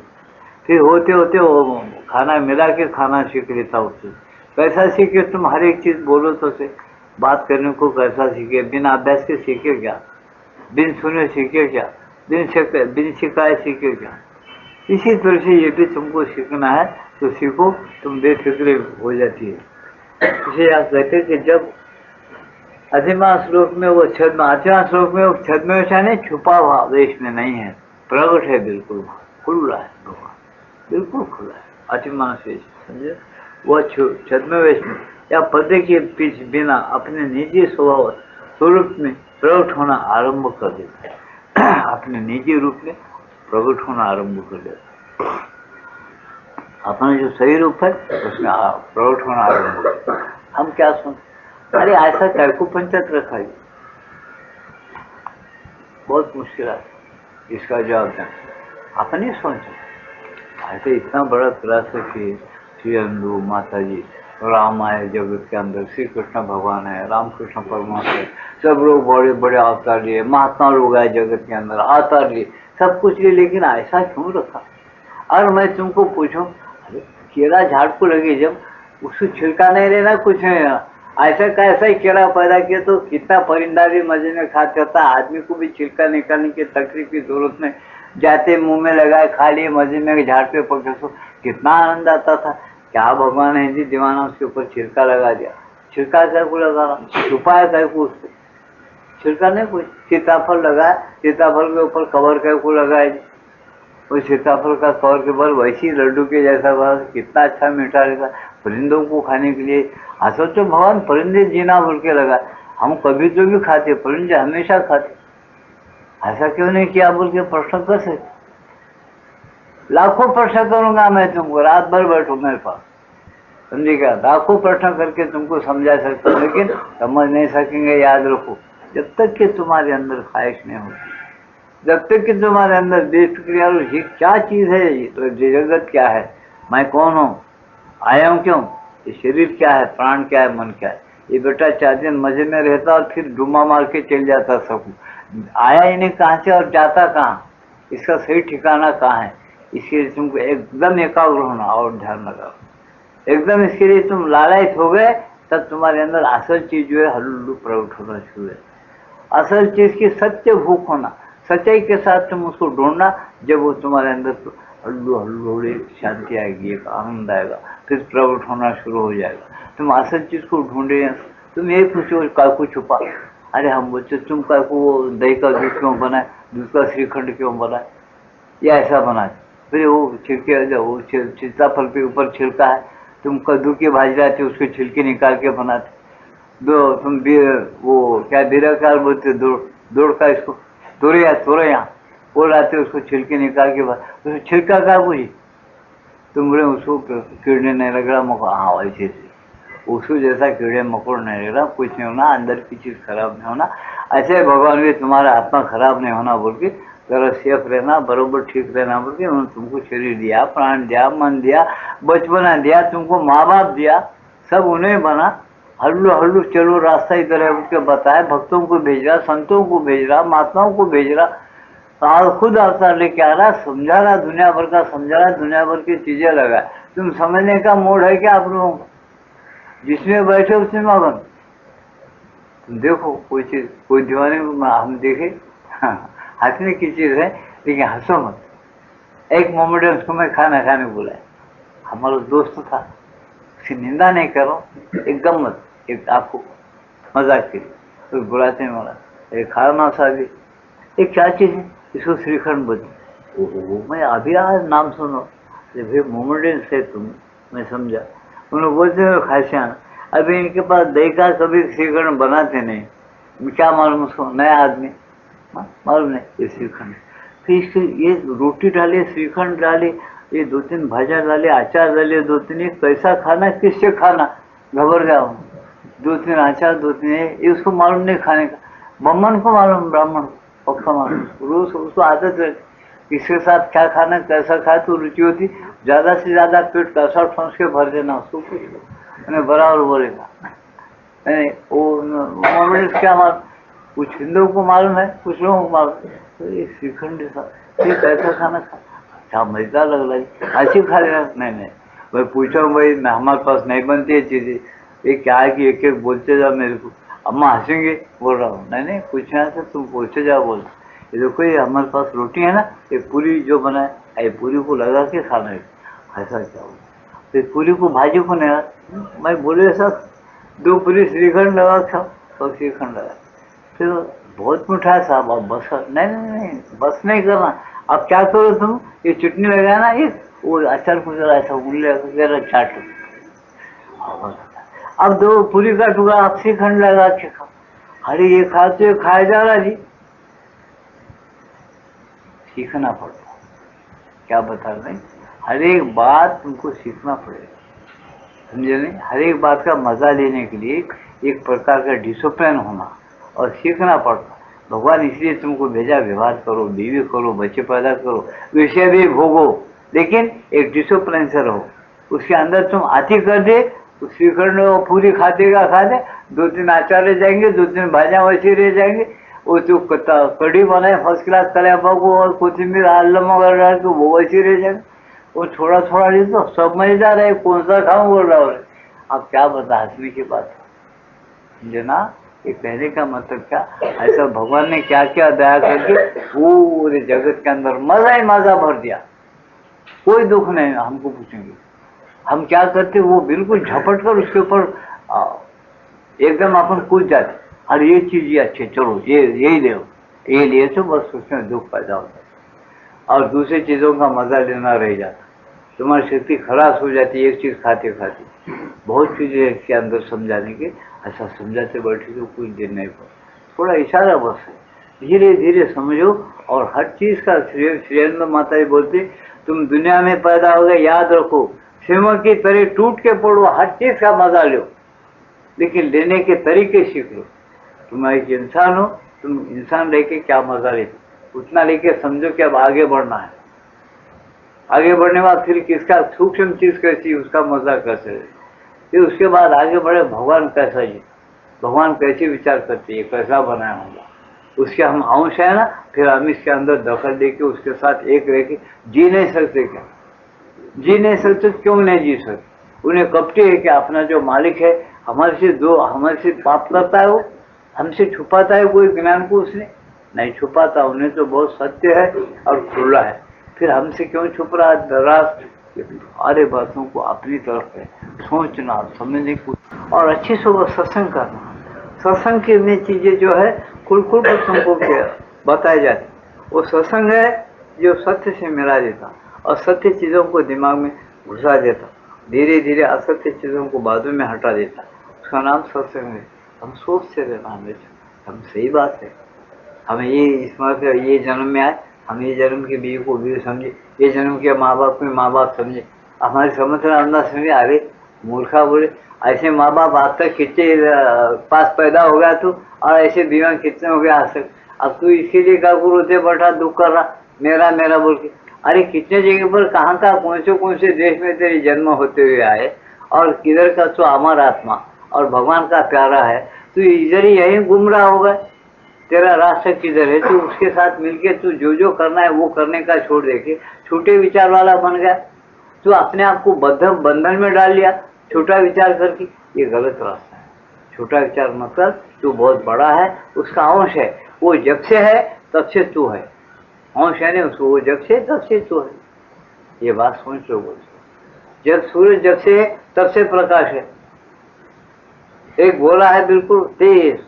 फिर होते होते वो खाना मिला के खाना सीख लेता उससे। कैसा सीखे तुम, हर एक चीज़ बोलो तो से, बात करने को कैसा सीखे, बिना अभ्यास के सीखे क्या, बिन सुने सीखे क्या, बिन सिखाए सीखे क्या। इसी तरह से ये भी तुमको सीखना है तो सीखो, तुम बेफिक्री हो जाती है। इसे आप कहते कि जब अधिमा श्लोक में वो छद्म, आठवां श्लोक में वो छद्मवेश नहीं, छुपा हुआ वेश में नहीं है, प्रकट है, बिल्कुल खुला है, भगवान बिल्कुल खुला है, अतिमान वेश समझे। वह छद्मवेश में या पर्दे के पीछे बिना अपने निजी स्वभाव स्वरूप में प्रकट होना आरंभ कर देता है, अपने निजी रूप में प्रकट होना आरंभ कर देता है। अपना जो सही रूप है उसमें प्रकट होना आरंभ कर देता है। हम क्या सुन, अरे ऐसा कैको पंचायत रखा है, बहुत मुश्किल है इसका जवाब देना। अपनी सोचो, ऐसे इतना बड़ा क्लास है कि श्री अंदू माता जी राम आए जगत के अंदर, श्री कृष्ण भगवान है, रामकृष्ण परमात्मा है, सब लोग बड़े बड़े अवतार लिए, महात्मा लोग आए जगत के अंदर, अवतार लिए, सब कुछ लिए, लेकिन ऐसा क्यों रखा? और मैं तुमको पूछूं, केला झाड़ को लगे जब उसको छिलका नहीं रहना, कुछ नहीं रहना, ऐसा कैसा ही केला पैदा किया तो कितना परिंदा भी मजे में खाते होता, आदमी को भी छिलका निकालने की तकलीफ की जरूरत नहीं, जाते मुंह में लगाए खा लिए मजे में, झाड़ पे पके सो कितना आनंद आता था। क्या भगवान है जी दीवाना, उसके ऊपर छिलका लगा दिया। छिलका क्या को लगाना, छुपाया क्या को उसको, छिलका नहीं कुछ, सीताफल लगाया, सीताफल के ऊपर कवर क्या को लगाया जी, वो सीताफल का कवर के बल वैसी लड्डू के जैसा बना, कितना अच्छा मीठा रहता, परिंदों को खाने के लिए। सोचो भगवान परिंदे जीना बोल के लगा, हम कभी तो भी खाते, परिंदे हमेशा खाते, ऐसा क्यों नहीं किया बोल के प्रश्न कर सकते। लाखों प्रश्न करूंगा मैं तुमको, रात भर बैठो मेरे पास, समझे क्या, लाखों प्रश्न करके तुमको समझा सकता हूँ, लेकिन समझ नहीं सकेंगे। याद रखो, जब तक कि तुम्हारे अंदर ख्वाहिश नहीं होती, जब तक कि तुम्हारे अंदर बेफिक्रिया, ये क्या चीज है, ये तो जगत क्या है, मैं कौन हूँ, आया हूँ क्यों, ये शरीर क्या है, प्राण क्या है, मन क्या है, ये बेटा 4 दिन मजे में रहता और फिर डुमा मार के चल जाता सब, आया इन्हें कहाँ से और जाता कहाँ, इसका सही ठिकाना कहाँ है। इसके लिए तुमको एकदम एकाग्र होना और ध्यान लगाओ, एकदम इसके लिए तुम लालयित हो गए, तब तुम्हारे अंदर असल चीज जो है हल्लू प्रकट होना शुरू है। असल चीज की सत्य भूख होना, सच्चाई के साथ तुम उसको ढूंढना, जब वो तुम्हारे अंदर तो हल्लू हल्लू एक शांति आएगी, एक आनंद आएगा, फिर प्रकट होना शुरू हो जाएगा। तुम असल चीज को ढूंढे, तुम यही पूछो काय को छुपा, अरे हम बोलते तुम काय को दही का दूध क्यों बनाए, दूध का श्रीखंड क्यों बनाए, या ऐसा बनाए, फिर वो छिलके, वो सीताफल के ऊपर छिलका है, तुम कद्दू की भाजी लाते उसके छिलके निकाल के बनाते, दो तुम वो क्या दीर्घकाल बोलते, दौड़ का इसको तोड़िया वो लाते, उसको छिलके निकाल के उसको छिलका का बुझी, तुम बोले उसको कीड़े नहीं लग रहा मकोड़, हाँ वैसे उसको जैसा कीड़े मकोड़ नहीं लग रहा, कुछ नहीं होना, अंदर की चीज खराब नहीं होना, ऐसे भगवान भी तुम्हारा आत्मा खराब नहीं होना बोल के, जरा सेफ रहना, बरोबर ठीक रहना बोल के उन्होंने तुमको शरीर दिया, प्राण दिया, मन दिया, बचपना दिया, तुमको माँ बाप दिया, सब उन्हें बना, हल्लू हल्लू चलो रास्ता इधर है उसके बताया, भक्तों को भेज रहा, संतों को भेज रहा, महात्माओं को भेज रहा, और खुद अवतार लेके आ रहा, समझा रहा, दुनिया भर का समझा रहा, दुनिया भर की चीजें लगा। तुम समझने का मोड है क्या आप लोगों को, जिसमें बैठे उसमें मगन। तुम देखो कोई चीज, कोई दीवाने हम देखे हंसने की चीज है, लेकिन हंसो मत। एक मोमेंट उसको मैं खाना खाने बुलाया, हमारा दोस्त था, उसकी निंदा नहीं करो, एक गम्मत, एक आपको मजाक के तो बुलाते हैं, मारा एक खाना शादी, एक क्या चीज है, इसको श्रीखंड बोलते। ओहो, मैं अभी आज नाम सुनो, भाई मोमेंट से तुम, मैं समझा, उन्होंने बोलते हैं खासियान, अभी इनके पास दही का कभी श्रीखंड बनाते नहीं, क्या मालूम उसको, नया आदमी मालूम नहीं ये श्रीखंड, फिर इसके ये रोटी डाले, श्रीखंड डाले, ये 2-3 भाजा डाले, अचार डाले 2-3, ये कैसा खाना, किससे खाना, घबर गया हूँ, 2-3 अचार 2-3, ये उसको मालूम नहीं खाने का, ब्राह्मण को मालूम, ब्राह्मण पक्का मालूम, रोज उसको आदत है किसके साथ क्या खाना, कैसा खाए तो रुचि होती, ज्यादा से ज्यादा पेट कैसा ठोंस के भर देना उसको, कुछ बराबर बोलेगा नहीं, वो क्या मालूम, कुछ हिंदुओं को मालूम है, कुछ लोगों को मालूम, तो ये श्रीखंड ये कैसा खाना खा, अच्छा मजेदार लग रहा है, अच्छी खा लेना, नहीं मैं पूछा भाई, हमारे पास नहीं बनती है चीजें, ये क्या है कि एक एक बोलते जाओ मेरे को, अम्मा हंसेंगे बोल रहा हूँ, नहीं पूछना से तुम पूछते जाओ बोल, ये देखो ये हमारे पास रोटी है ना, ये पूरी जो बनाए, ये पूरी को लगा के खाना है, ऐसा क्या हो, तो पूरी को भाजी को नहीं, मैं बोले ऐसा 2 पूरी श्रीखंड लगा खाओ, तो श्रीखंड लगा, फिर बहुत मीठा है साहब, अब बस नहीं बस नहीं करना, अब क्या करो तुम, ये चटनी लगाया ना, ये वो अचार को जरा ऐसा उंगली चाट, अब 2 पूरी का टुकड़ा आप श्रीखंड लगा के खाओ, अरे ये खा तो ये खाया जा रहा जी, सीखना पड़ता, क्या बता रहे, हर एक बात तुमको सीखना पड़ेगा, समझे नहीं, हर एक बात का मजा लेने के लिए एक प्रकार का डिसिप्लिन होना और सीखना पड़ता। भगवान इसलिए तुमको भेजा, व्यवहार करो, बीवी करो, बच्चे पैदा करो, विषय भी भोगो, लेकिन एक डिसिप्लिन से रहो, उसके अंदर तुम आती कर दे उस श्रीखंड वो पूरी खाते का खाते, 2-3 आचार रह जाएंगे, 2-3 भाजियाँ वैसी रह जाएंगे। वो जो कढ़ी बनाए फर्स्ट क्लास कलेबा को और कोथिंबीर आलम वगैरह डाल के वो वैसी रह जाएंगे। वो थोड़ा थोड़ा नहीं तो सब मजेदार है, कौन सा खाऊं बोल रहा हूँ। अब क्या बता, हंसने की बात है ना। ये कहने का मतलब क्या, ऐसा भगवान ने क्या क्या दया करके पूरे जगत के अंदर मजा ही मजा भर दिया। कोई दुख नहीं। हमको पूछेंगे हम क्या करते, वो बिल्कुल झपट कर उसके ऊपर एकदम अपन कूद जाते। अरे ये चीज ये अच्छी, चलो ये यही ले, ये लिए तो बस उसमें दुख पैदा होता है और दूसरी चीजों का मजा लेना रह जाता। तुम्हारी शक्ति खलास हो जाती है एक चीज खाते खाते। बहुत चीजें इसके अंदर समझाने के, ऐसा समझाते बैठे तो कुछ दिन नहीं पड़ा, थोड़ा इशारा बस है, धीरे धीरे समझो। और हर चीज का श्रेयन में माता जी बोलती, तुम दुनिया में पैदा हो गए, याद रखो सिमर की तरह टूट के पड़ो, हर चीज का मजा लो, लेकिन लेने के तरीके सीख लो। तुम एक इंसान हो, तुम इंसान लेके क्या मजा लेते, उतना लेके समझो कि अब आगे बढ़ना है। आगे बढ़ने के बाद फिर किसका सूक्ष्म चीज कैसी, उसका मजा कैसे, फिर उसके बाद आगे बढ़े भगवान कैसा जी, भगवान कैसे विचार करते, कैसा बनाया होगा, उसके हम अंश है ना। फिर हम इसके अंदर दखल देके उसके साथ एक रह के जी नहीं सकते क्या, जी नहीं सकते, क्यों नहीं जी सकते। उन्हें कपटी है कि अपना जो मालिक है हमारे से पाप करता है, वो हमसे छुपाता है कोई ज्ञान को, उसने नहीं छुपाता, उन्हें तो बहुत सत्य है और खुला है। फिर हमसे क्यों छुप रहा है, दराज सारे बातों को अपनी तरफ है सोचना समझने को, और अच्छी सुबह सत्संग करना। सत्संग की में चीजें जो है खुल कर तुमको बताई जाती। वो सत्संग है जो सत्य से मिला देता और सत्य चीजों को दिमाग में घुसा देता, धीरे धीरे असत्य चीजों को बाजू में हटा देता, उसका नाम सत्संग है। हम सोचते रहना हमेशा, हम सही बात है, हमें ये इसमें ये जन्म में आए, हम ये जन्म के बीवी को बीवी समझे, ये जन्म के माँ बाप को माँ बाप समझे। हमारी समझ अंदर समझे, अरे मूर्खा बोले, ऐसे माँ बाप आज तक कितने पास पैदा हो गया तू, और ऐसे बीमा कितने हो गया आज तक, अब तू इसके लिए क्या रोते बैठा दुख कर रहा मेरा मेरा बोल के। अरे कितने जगह पर कहाँ का कौन से देश में तेरे जन्म होते हुए आए, और किधर का तो अमर आत्मा और भगवान का प्यारा है, तू इधर ही यही गुमराह होगा। तेरा रास्ता किधर है, तू उसके साथ मिलके तू जो जो करना है वो करने का छोड़ दे के छोटे विचार वाला बन गया। तू अपने आप को बंधन में डाल लिया छोटा विचार करके, ये गलत रास्ता है। छोटा विचार मतलब तू बहुत बड़ा है, उसका अंश है, वो जब से है तब से तू है, अंश है नहीं उसको, वो जब से तब से तू है। ये बात सोच लो बोल, जब सूरज जब से है तब से प्रकाश है। एक गोला है बिल्कुल तेज,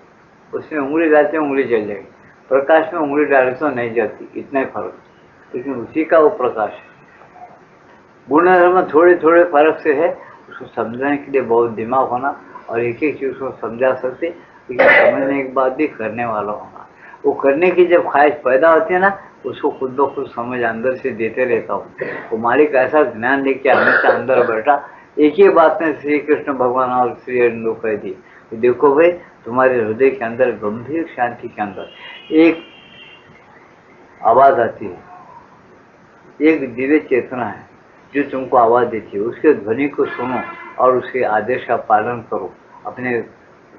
उसमें उंगली डालते उंगली जल जाएगी, प्रकाश में उंगली डाले तो नहीं जाती, इतना ही फर्क, लेकिन उसी का वो प्रकाश है। गुण धर्म थोड़े थोड़े फर्क से है, उसको समझने के लिए बहुत दिमाग होना और एक एक चीज को समझा सकते, लेकिन समझने के बाद भी करने वाला होना। वो करने की जब ख्वाहिश पैदा होती है ना, उसको खुद ब खुद समझ अंदर से देते रहता हूँ। वो मालिक ऐसा ज्ञान लेके हमेशा अंदर बैठा, एक ही बात ने श्री कृष्ण भगवान और श्री अर्जुन को कह दी, देखो भाई तुम्हारे हृदय के अंदर गंभीर शांति के अंदर एक आवाज आती है, एक दिव्य चेतना है जो तुमको आवाज देती है, उसके ध्वनि को सुनो और उसके आदेश का पालन करो। अपने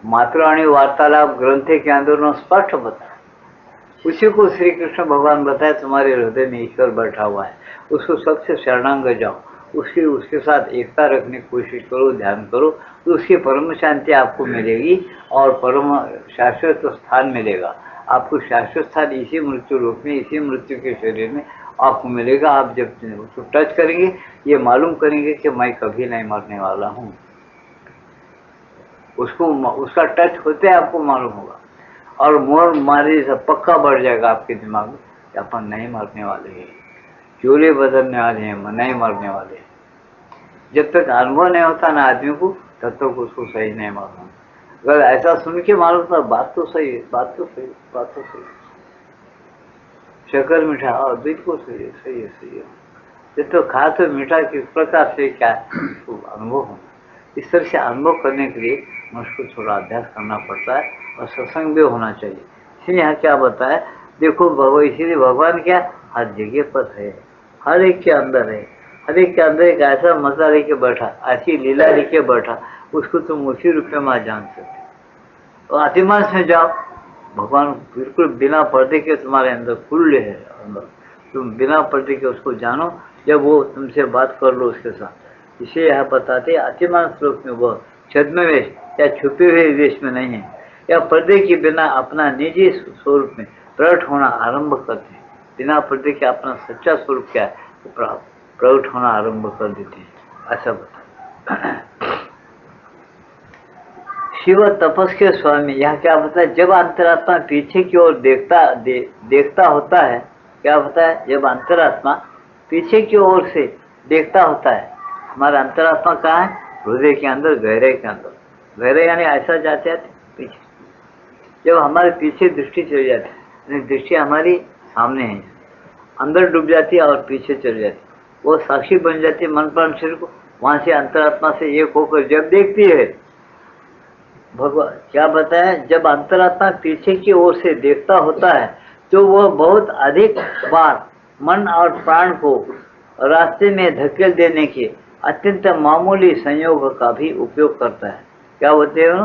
मातृवाणी वार्तालाप ग्रंथे के अंदर उन्होंने स्पष्ट बताया, उसी को श्री कृष्ण भगवान बताए तुम्हारे हृदय में ईश्वर बैठा हुआ है, उसको सबसे शरणांग जाओ, उसके साथ एकता रखने की कोशिश करो, ध्यान करो, तो उसकी परम शांति आपको मिलेगी और परम शाश्वत स्थान मिलेगा आपको। शाश्वत स्थान इसी मृत्यु रूप में, इसी मृत्यु के शरीर में आपको मिलेगा। आप जब उसको टच करेंगे ये मालूम करेंगे कि मैं कभी नहीं मरने वाला हूँ, उसका टच होते आपको मालूम होगा और मोर मारे से पक्का बढ़ जाएगा आपके दिमाग में कि अपन नहीं मरने वाले हैं, चूल्हे बदलने वाले हैं, नहीं मरने वाले। जब तक अनुभव नहीं होता ना आदमी को, तब तक उसको सही नहीं मालूम। अगर ऐसा सुन के मालूम था बात तो सही है, बात तो सही, बात तो सही, शक्कर मीठा बिल्कुल सही है, सही है, सही है। जब तो खा तो मीठा किस प्रकार से क्या अनुभव हो, इस तरह से अनुभव करने के लिए मुझको थोड़ा अभ्यास करना पड़ता है और सत्संग भी होना चाहिए। इसलिए यहाँ क्या बताया, देखो इसीलिए भगवान क्या हर जगह पर है, हर एक के अंदर है, हर एक के अंदर एक ऐसा मजा लेके बैठा, ऐसी लीला लेके बैठा, उसको तुम उसी रूप में वहाँ जान सकते। तो अतिमांस में जाओ, भगवान बिल्कुल बिना पर्दे के तुम्हारे अंदर खुले है अंदर, तुम बिना पर्दे के उसको जानो, जब वो तुमसे बात कर लो उसके साथ। इसे यह बताते अतिमांस लोक में वह छद्म वेश या छुपे हुए वेश में नहीं है, या पर्दे के बिना अपना निजी स्वरूप में प्रकट होना आरंभ करते हैं। बिना पर्दे के अपना सच्चा स्वरूप क्या है प्रकट होना आरंभ कर देते हैं, ऐसा बता। शिव तपस के स्वामी, यहाँ क्या बताया, जब अंतरात्मा पीछे की ओर देखता होता है, क्या बताया, जब अंतरात्मा पीछे की ओर से देखता होता है। हमारा अंतरात्मा कहाँ है, हृदय के अंदर, गहरे के अंदर। गहरे यानी ऐसा जाते आते पीछे, जब हमारे पीछे दृष्टि चली जाती है, दृष्टि हमारी सामने है, अंदर डूब जाती है और पीछे चली जाती है, वो साक्षी बन जाती है मन प्राण शरीर को। वहां से अंतरात्मा से एक होकर जब देखती है, भगवान क्या बताया, जब अंतरात्मा पीछे की ओर से देखता होता है तो वह बहुत अधिक बार मन और प्राण को रास्ते में धकेल देने के अत्यंत मामूली संयोग का भी उपयोग करता है। क्या बोलते हो,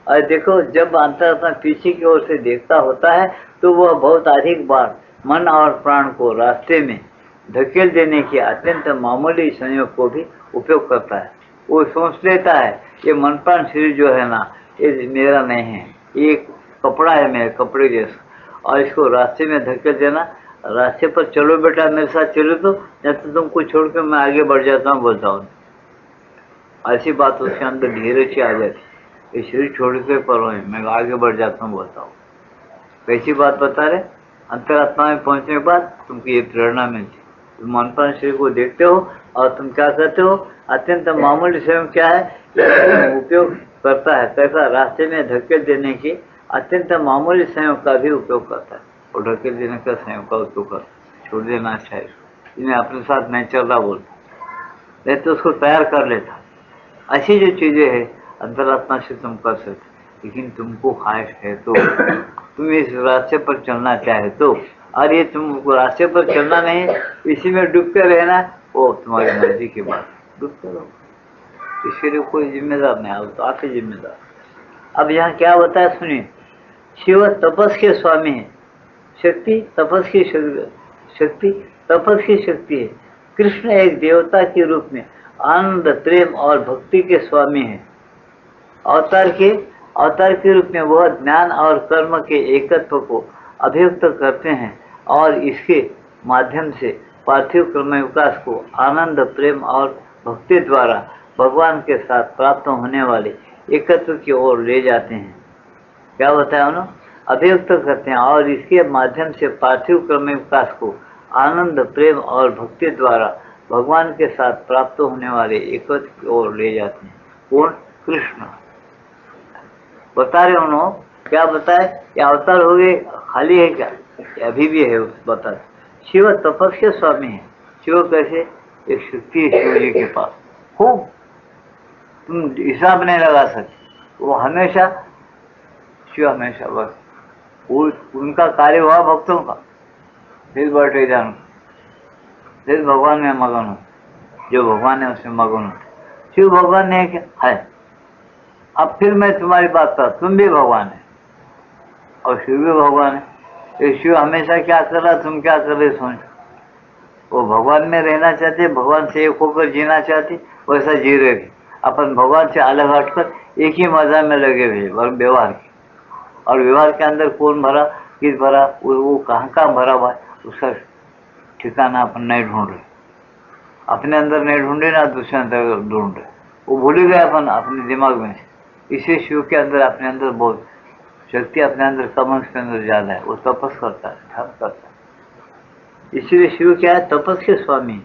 और देखो, जब अंतरात्मा पीछे की ओर से देखता होता है तो वह बहुत अधिक बार मन और प्राण को रास्ते में धकेल देने के अत्यंत मामूली संयोग को भी उपयोग करता है। वो सोच लेता है ये मन प्राण शरीर जो है ना, ये मेरा नहीं है, ये कपड़ा है मेरे कपड़े जैसा, और इसको रास्ते में धकेल देना। रास्ते पर चलो बेटा मेरे साथ चलो, तो या तो तुमको छोड़ के मैं आगे बढ़ जाता हूँ बोलता हूँ। ऐसी बात उसके अंदर धीरे से आ जाती, ये शरीर छोड़ के परो मैं आगे बढ़ जाता हूँ बोलता हूँ। कैसी बात बता रहे, अंतरात्मा में पहुंचने के बाद तुमको ये प्रेरणा मिलती, तुम मन प्राण शरीर को देखते हो और तुम क्या करते हो, अत्यंत मामूली स्वयं क्या है उपयोग करता है, कैसा, रास्ते में धकेल देने की अत्यंत मामूली संयोग का भी उपयोग करता है, और धकेल देने का संयोग का उपयोग करता है, छोड़ देना अच्छा है, इन्हें अपने साथ नहीं चल रहा बोलता, नहीं तो उसको तैयार कर लेता। ऐसी जो चीजें है अंतरात्मा से तुम कर सकते, लेकिन तुमको ख्वाहिश है तो तुम इस रास्ते पर चलना चाहे तो, और ये तुमको रास्ते पर चलना नहीं, इसी में डूबते रहना, वो तुम्हारी मर्जी की बात, डूबते रहो, इसके लिए कोई जिम्मेदार नहीं, आप तो आपके जिम्मेदार। अब यहाँ क्या बताया सुनिए, शिव तपस के स्वामी है, शक्ति तपस की शक्ति तपस की शक्ति है। कृष्ण एक देवता के रूप में आनंद, प्रेम और भक्ति के स्वामी है। अवतार के रूप में वह ज्ञान और कर्म के एकत्व को अभिव्यक्त करते हैं, और इसके माध्यम से पार्थिव क्रम विकास को आनंद, प्रेम और भक्ति द्वारा भगवान के साथ प्राप्त होने वाले एकत्व की ओर ले जाते हैं। क्या बताया उन्होंने, अभिव्यक्त करते हैं, और इसके माध्यम से पार्थिव क्रम विकास को आनंद, प्रेम और भक्ति द्वारा भगवान के साथ प्राप्त होने वाले एकत्व की ओर ले जाते हैं। कौन, कृष्ण बता रहे उन्होंने, क्या बताए, क्या अवतार हो गए, खाली है क्या, अभी भी है, बता। शिव तपस के स्वामी है। शिव कैसे, एक शक्ति है शिव जी के पास, खूब तुम हिसाब नहीं लगा सकते, वो हमेशा शिव, हमेशा बस उनका कार्य हुआ भक्तों का, फिर बैठे जान, फिर भगवान में मगन हो, जो भगवान है उसमें मगन हो। शिव भगवान ने क्या है, अब फिर मैं तुम्हारी बात कर, तुम भी भगवान है और शिव भी भगवान है। तो शिव हमेशा क्या कर रहा, तुम क्या कर रहे सोच, वो भगवान में रहना चाहते, भगवान से एक होकर जीना चाहते, वैसा जी रहे थे। अपन भगवान से अलग हटकर एक ही मजा में लगे हुए व्यवहार के, और व्यवहार के अंदर कौन भरा, किस भरा, वो कहाँ भरा हुआ है, उसका ठिकाना अपन नहीं ढूंढ रहे, अपने अंदर नहीं ढूंढे ना दूसरे अंदर ढूंढ रहे, वो भूल ही गए अपन अपने दिमाग में से। इसे शिव के अंदर, अपने अंदर बहुत शक्ति, अपने अंदर तमस के अंदर ज्यादा है, वो तपस करता है, ठप करता है। इसीलिए शिव क्या है, तपस के स्वामी,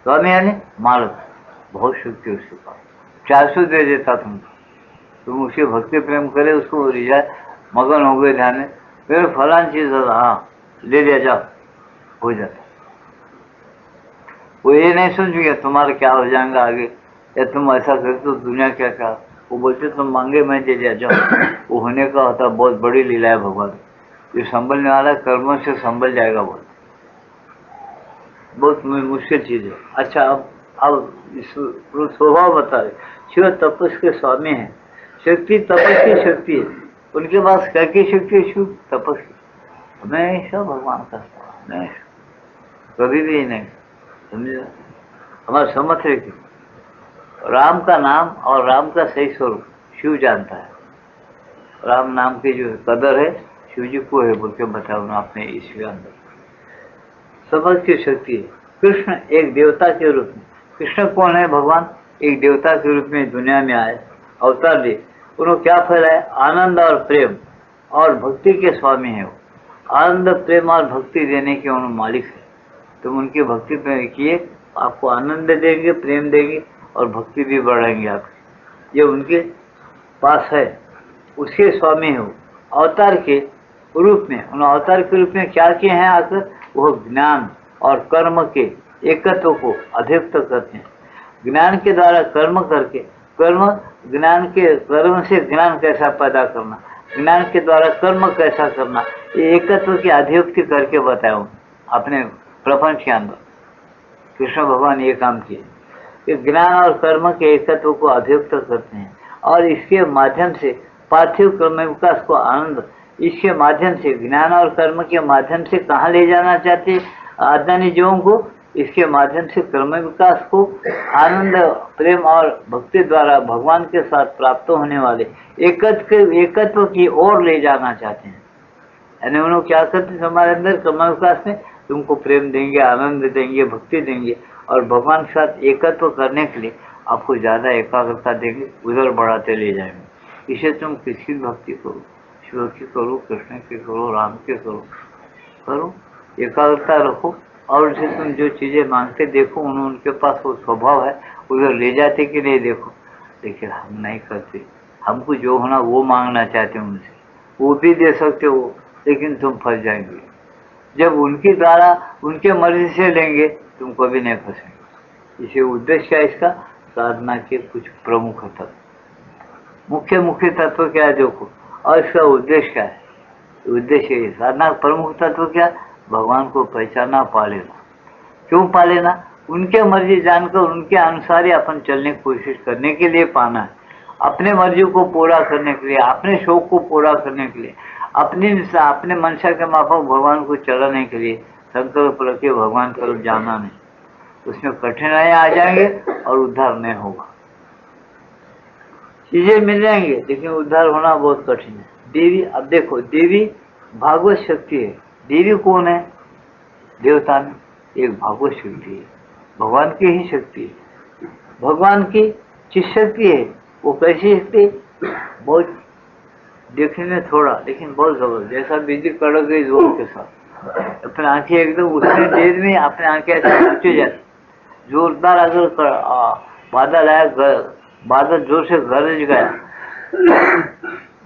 स्वामी यानी मालक, बहुत शक्ति उसके पास, 400 दे देता तुम उसके भक्ति प्रेम करे, उसको रिझा, मगन हो गए ध्यान में, फिर फलान चीज, हाँ ले लिया, जाओ, हो जाता। वो ये नहीं सोच गया तुम्हारा क्या हो जाएगा आगे, या तुम ऐसा करते तो दुनिया क्या क्या, वो बोलते तुम मांगे मैं दे दिया, जाओ, वो होने का होता। बहुत बड़ी लीला है भगवान, जो संभलने वाला कर्मों से संभल जाएगा, बहुत मुश्किल चीज है। अच्छा, अब स्वभाव बता रहे, शिव तपस के स्वामी है। शक्ति तपस की शक्ति है, उनके पास क्या की शक्ति है? शिव तपस की। हमेशा भगवान का स्वामी, कभी भी नहीं, समझे? हमारा समझ रखिए, राम का नाम और राम का सही स्वरूप शिव जानता है। राम नाम की जो कदर है शिव जी को है बोल के बताया उन्होंने अपने ईश्वर अंदर। समझ की शक्ति है। कृष्ण एक देवता के रूप में, कृष्ण कौन है? भगवान एक देवता के रूप में दुनिया में आए, अवतार लिए। उन्होंने क्या फैलाया? आनंद और प्रेम और भक्ति के स्वामी है वो। आनंद, प्रेम और भक्ति देने के उन्होंने मालिक है। तुम उनकी भक्ति किए, आपको आनंद देंगे, प्रेम देंगे और भक्ति भी बढ़ाएंगे आपकी। ये उनके पास है, उसके स्वामी है वो। अवतार के रूप में उन्होंने अवतार के रूप में क्या किए हैं आकर? वो ज्ञान और कर्म के एकत्व को अभिव्यक्त करते हैं। ज्ञान के द्वारा कर्म करके, कर्म ज्ञान के, कर्म से ज्ञान कैसा पैदा करना, ज्ञान के द्वारा कर्म कैसा करना, ये एकत्व की अभिव्यक्ति करके बताया अपने प्रपंच के अंदर। कृष्ण भगवान ये काम किए कि ज्ञान और कर्म के एकत्व को अभिव्यक्त करते हैं और इसके माध्यम से पार्थिव क्रम विकास को आनंद, इसके माध्यम से ज्ञान और कर्म के माध्यम से कहाँ ले जाना चाहते हैं अज्ञानी जीवों को? इसके माध्यम से कर्म विकास को आनंद, प्रेम और भक्ति द्वारा भगवान के साथ प्राप्त होने वाले एकत्व की ओर ले जाना चाहते हैं। यानी उन्होंने क्या करते हैं हमारे अंदर कर्म विकास में? तुमको प्रेम देंगे, आनंद देंगे, भक्ति देंगे और भगवान के साथ एकत्व करने के लिए आपको ज़्यादा एकाग्रता देंगे, उधर बढ़ाते ले जाएंगे। इसे तुम किसकी भक्ति करो? शिव की करो, कृष्ण की करो, राम की करो, एकाग्रता रखो और उसे तुम जो चीज़ें मांगते देखो, उनके पास वो स्वभाव है, उधर ले जाते कि नहीं देखो। लेकिन हम नहीं करते, हमको जो होना वो मांगना चाहते हैं उनसे, वो भी दे सकते हो लेकिन तुम फंस जाएंगे। जब उनके द्वारा, उनके मर्जी से लेंगे तुम कभी नहीं फंसेंगे। इसे उद्देश्य क्या इसका? साधना के कुछ प्रमुख तत्व, मुख्य तत्व क्या है देखो, और इसका उद्देश्य क्या है? उद्देश्य ये साधना प्रमुख तत्व क्या? भगवान को पहचाना, पा लेना। क्यों पा लेना? उनके मर्जी जानकर उनके अनुसार ही अपन चलने की कोशिश करने के लिए पाना है। अपने मर्जी को पूरा करने के लिए, अपने शौक को पूरा करने के लिए, अपने मनसा के माफक भगवान को चलाने के लिए संकल्प रखे भगवान की तरफ जाना नहीं। उसमें कठिनाइयां आ जाएंगे और उद्धार नहीं होगा। चीजें मिल जाएंगे लेकिन उद्धार होना बहुत कठिन है। देवी, अब देखो, देवी भागवत शक्ति है। देवी कौन है? देवता में एक भागवत शक्ति है, भगवान की ही शक्ति है, भगवान की चित शक्ति है। वो कैसी शक्ति? बहुत देखने में थोड़ा लेकिन बहुत जबरदस्त, जैसा बिजली कड़क गई जोर के साथ, अपनी आंखें एकदम उतने देर में अपनी आंखें ऐसे ऊंचे जाती। जोरदार अगर बादल आया, बादल जोर से गरज गया,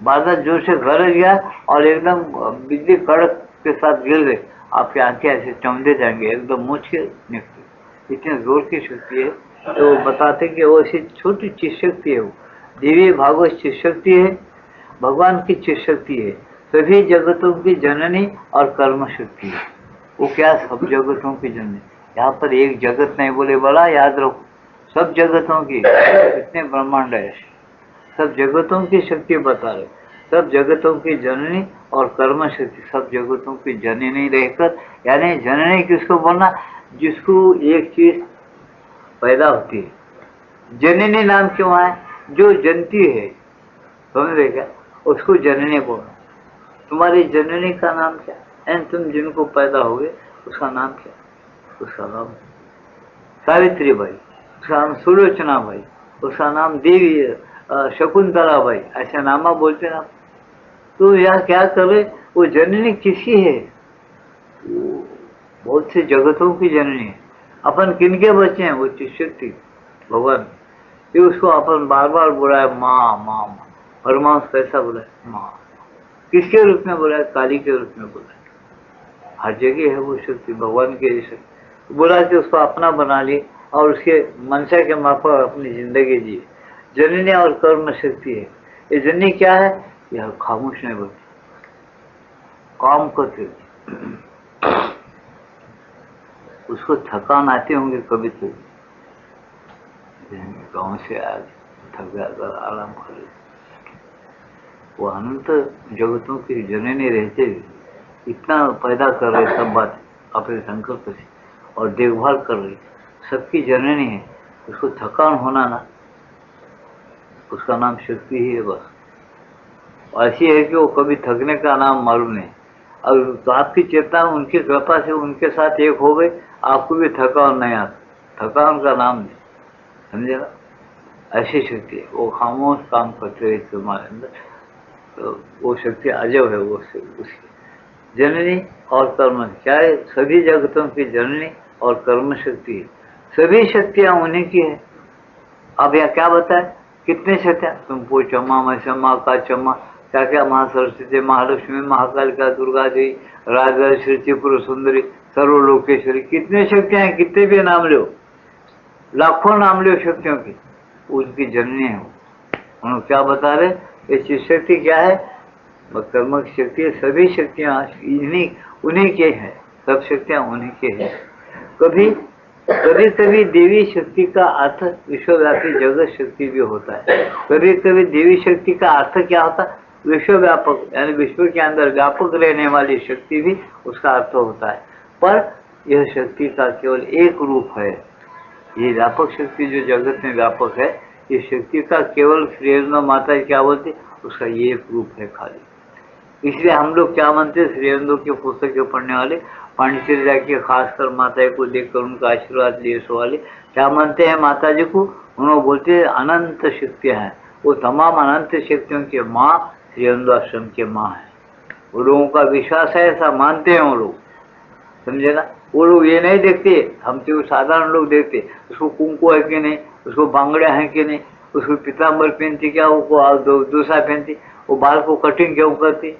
बादल जोर से गरज गया और एकदम बिजली कड़क के साथ गिर गई, आपकी आंखें ऐसे चमदे जाएंगे, एकदम मुझ के निकले, इतने जोर की शक्ति है। तो बताते कि वो ऐसी छोटी चीज शक्ति है, वो देवी भागवत चित शक्ति है, भगवान की चित शक्ति है, सभी जगतों की जननी और कर्म शक्ति है। वो क्या? सब जगतों की जननी। यहाँ पर एक जगत नहीं बोले, बड़ा याद रखो, सब जगतों की, इतने ब्रह्मांड है, सब जगतों की शक्ति बता रहे, सब जगतों की जननी और कर्म शक्ति, सब जगतों की जननी रहकर, यानी जननी किसको बोलना? जिसको एक चीज पैदा होती है। जननी नाम क्यों है? जो जनती है, समझ रहे क्या? उसको जननी बोलना। तुम्हारी जननी का नाम क्या? एंड तुम जिनको पैदा होगे उसका नाम क्या? उसका नाम सावित्री बाई, उसका नाम सुलोचना बाई, उसका नाम देवी शकुंतला बाई, ऐसा नामा बोलते ना। तो यह क्या करे? वो जननी किसकी है? बहुत से जगतों की जननी है। अपन किनके बच्चे हैं? वो चिशक्ति भगवान। फिर उसको अपन बार बार बुलाए माँ माँ माँ। परमांश कैसा बुलाए? माँ। किसके रूप में बुलाए? काली के रूप में बुलाए। हर जगह है वो शक्ति, भगवान की शक्ति। बुला के उसको अपना बना ली और उसके मनसा के माफक अपनी जिंदगी जी। जननी और कर्म शक्ति है। ये जननी क्या है? यह खामोश नहीं बोलती, काम करते, उसको थकान आती होंगे कभी तो, गाँव से आ थक गया, कर आराम कर ले। वो अनंत जगतों की जननी रहते हुए इतना पैदा कर रहे सब बात अपने संकल्प से और देखभाल कर रही, सबकी जननी है, उसको थकान होना ना, उसका नाम शक्ति ही है बस। ऐसी है कि वो कभी थकने का नाम मालूम नहीं। और तो आपकी चेतना उनकी कृपा से उनके साथ एक हो गई, आपको भी थकान नहीं आता, थकान का नाम नहीं, समझे ना? ऐसी शक्ति है, वो खामोश काम करते रहे तुम्हारे अंदर, तो वो शक्ति अजब है। वो उसकी जननी और कर्म क्या है? सभी जगतों की जननी और कर्म शक्ति है, सभी शक्तियां उन्हीं की है। अब यहाँ क्या बताए, कितने शक्तियां? तुम पो चम्मा, मैं चम्मा, का चम्मा, क्या क्या, महासरस्वती, महालक्ष्मी, महाकालिका, दुर्गा देवी, राजराजेश्वरी, त्रिपुर सुंदरी, सर्वलोकेश्वरी, कितने शक्तियां हैं, कितने भी नाम लो, लाखों नाम लो शक्तियों की, उसकी जननी है। उन्होंने क्या बता रहे, ये चित शक्ति क्या है? कर्म की शक्ति, सभी शक्तियां उन्हीं के हैं, सब शक्तियां उन्हीं के हैं। कभी कभी देवी शक्ति का अर्थ विश्वव्यापी जगत शक्ति भी होता है। कभी कभी देवी शक्ति का अर्थ क्या होता है? विश्वव्यापक, यानी विश्व के अंदर व्यापक रहने वाली शक्ति भी उसका अर्थ होता है। पर यह शक्ति का केवल एक रूप है। ये व्यापक शक्ति जो जगत में व्यापक है, ये शक्ति का केवल श्रीअंग माता क्या बोलती, उसका ये एक रूप है खाली। इसलिए हम लोग क्या मानते, श्रीअंगों की पुस्तकें पढ़ने वाले, पांडिचेरी जाके खासकर माता को देखकर उनका आशीर्वाद लिए सो वाले क्या मानते हैं माता जी को? उन्होंने बोलते हैं अनंत शक्तियां हैं, वो तमाम अनंत शक्तियों के माँ श्रीअंग आश्रम के माँ है। वो लोगों का विश्वास है, ऐसा मानते हैं वो लोग, समझे ना? वो लोग ये नहीं देखते, हम तो साधारण लोग देखते, उसको कुंकू है कि नहीं, उसको बांगड़िया है कि नहीं, उसको पीताम्बर पहनती क्या, वो दूसरा पहनती, वो बाल को कटिंग क्यों करती?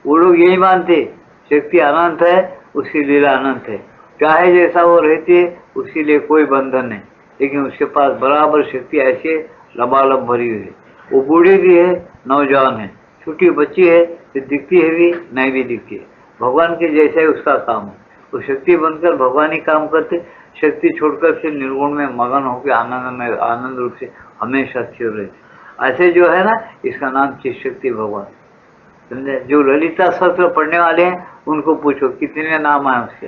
वो लोग यही मानते शक्ति अनंत है, उसकी लीला अनंत है, चाहे जैसा वो रहती है उसके लिए कोई बंधन नहीं, लेकिन उसके पास बराबर शक्ति ऐसी लबालब भरी हुई है। वो बूढ़ी भी है, नौजवान है, छोटी बच्ची है, दिखती है भी नहीं भी दिखती है, भगवान के जैसा ही उसका काम है। वो शक्ति बनकर भगवान ही काम करते, शक्ति छोड़कर फिर निर्गुण में मगन होकर आनंद रूप से हमेशा स्थिर रहते। ऐसे जो है ना, इसका नाम चित शक्ति भगवान, समझे? जो ललिता सहस्त्र पढ़ने वाले हैं उनको पूछो कितने नाम है उसके।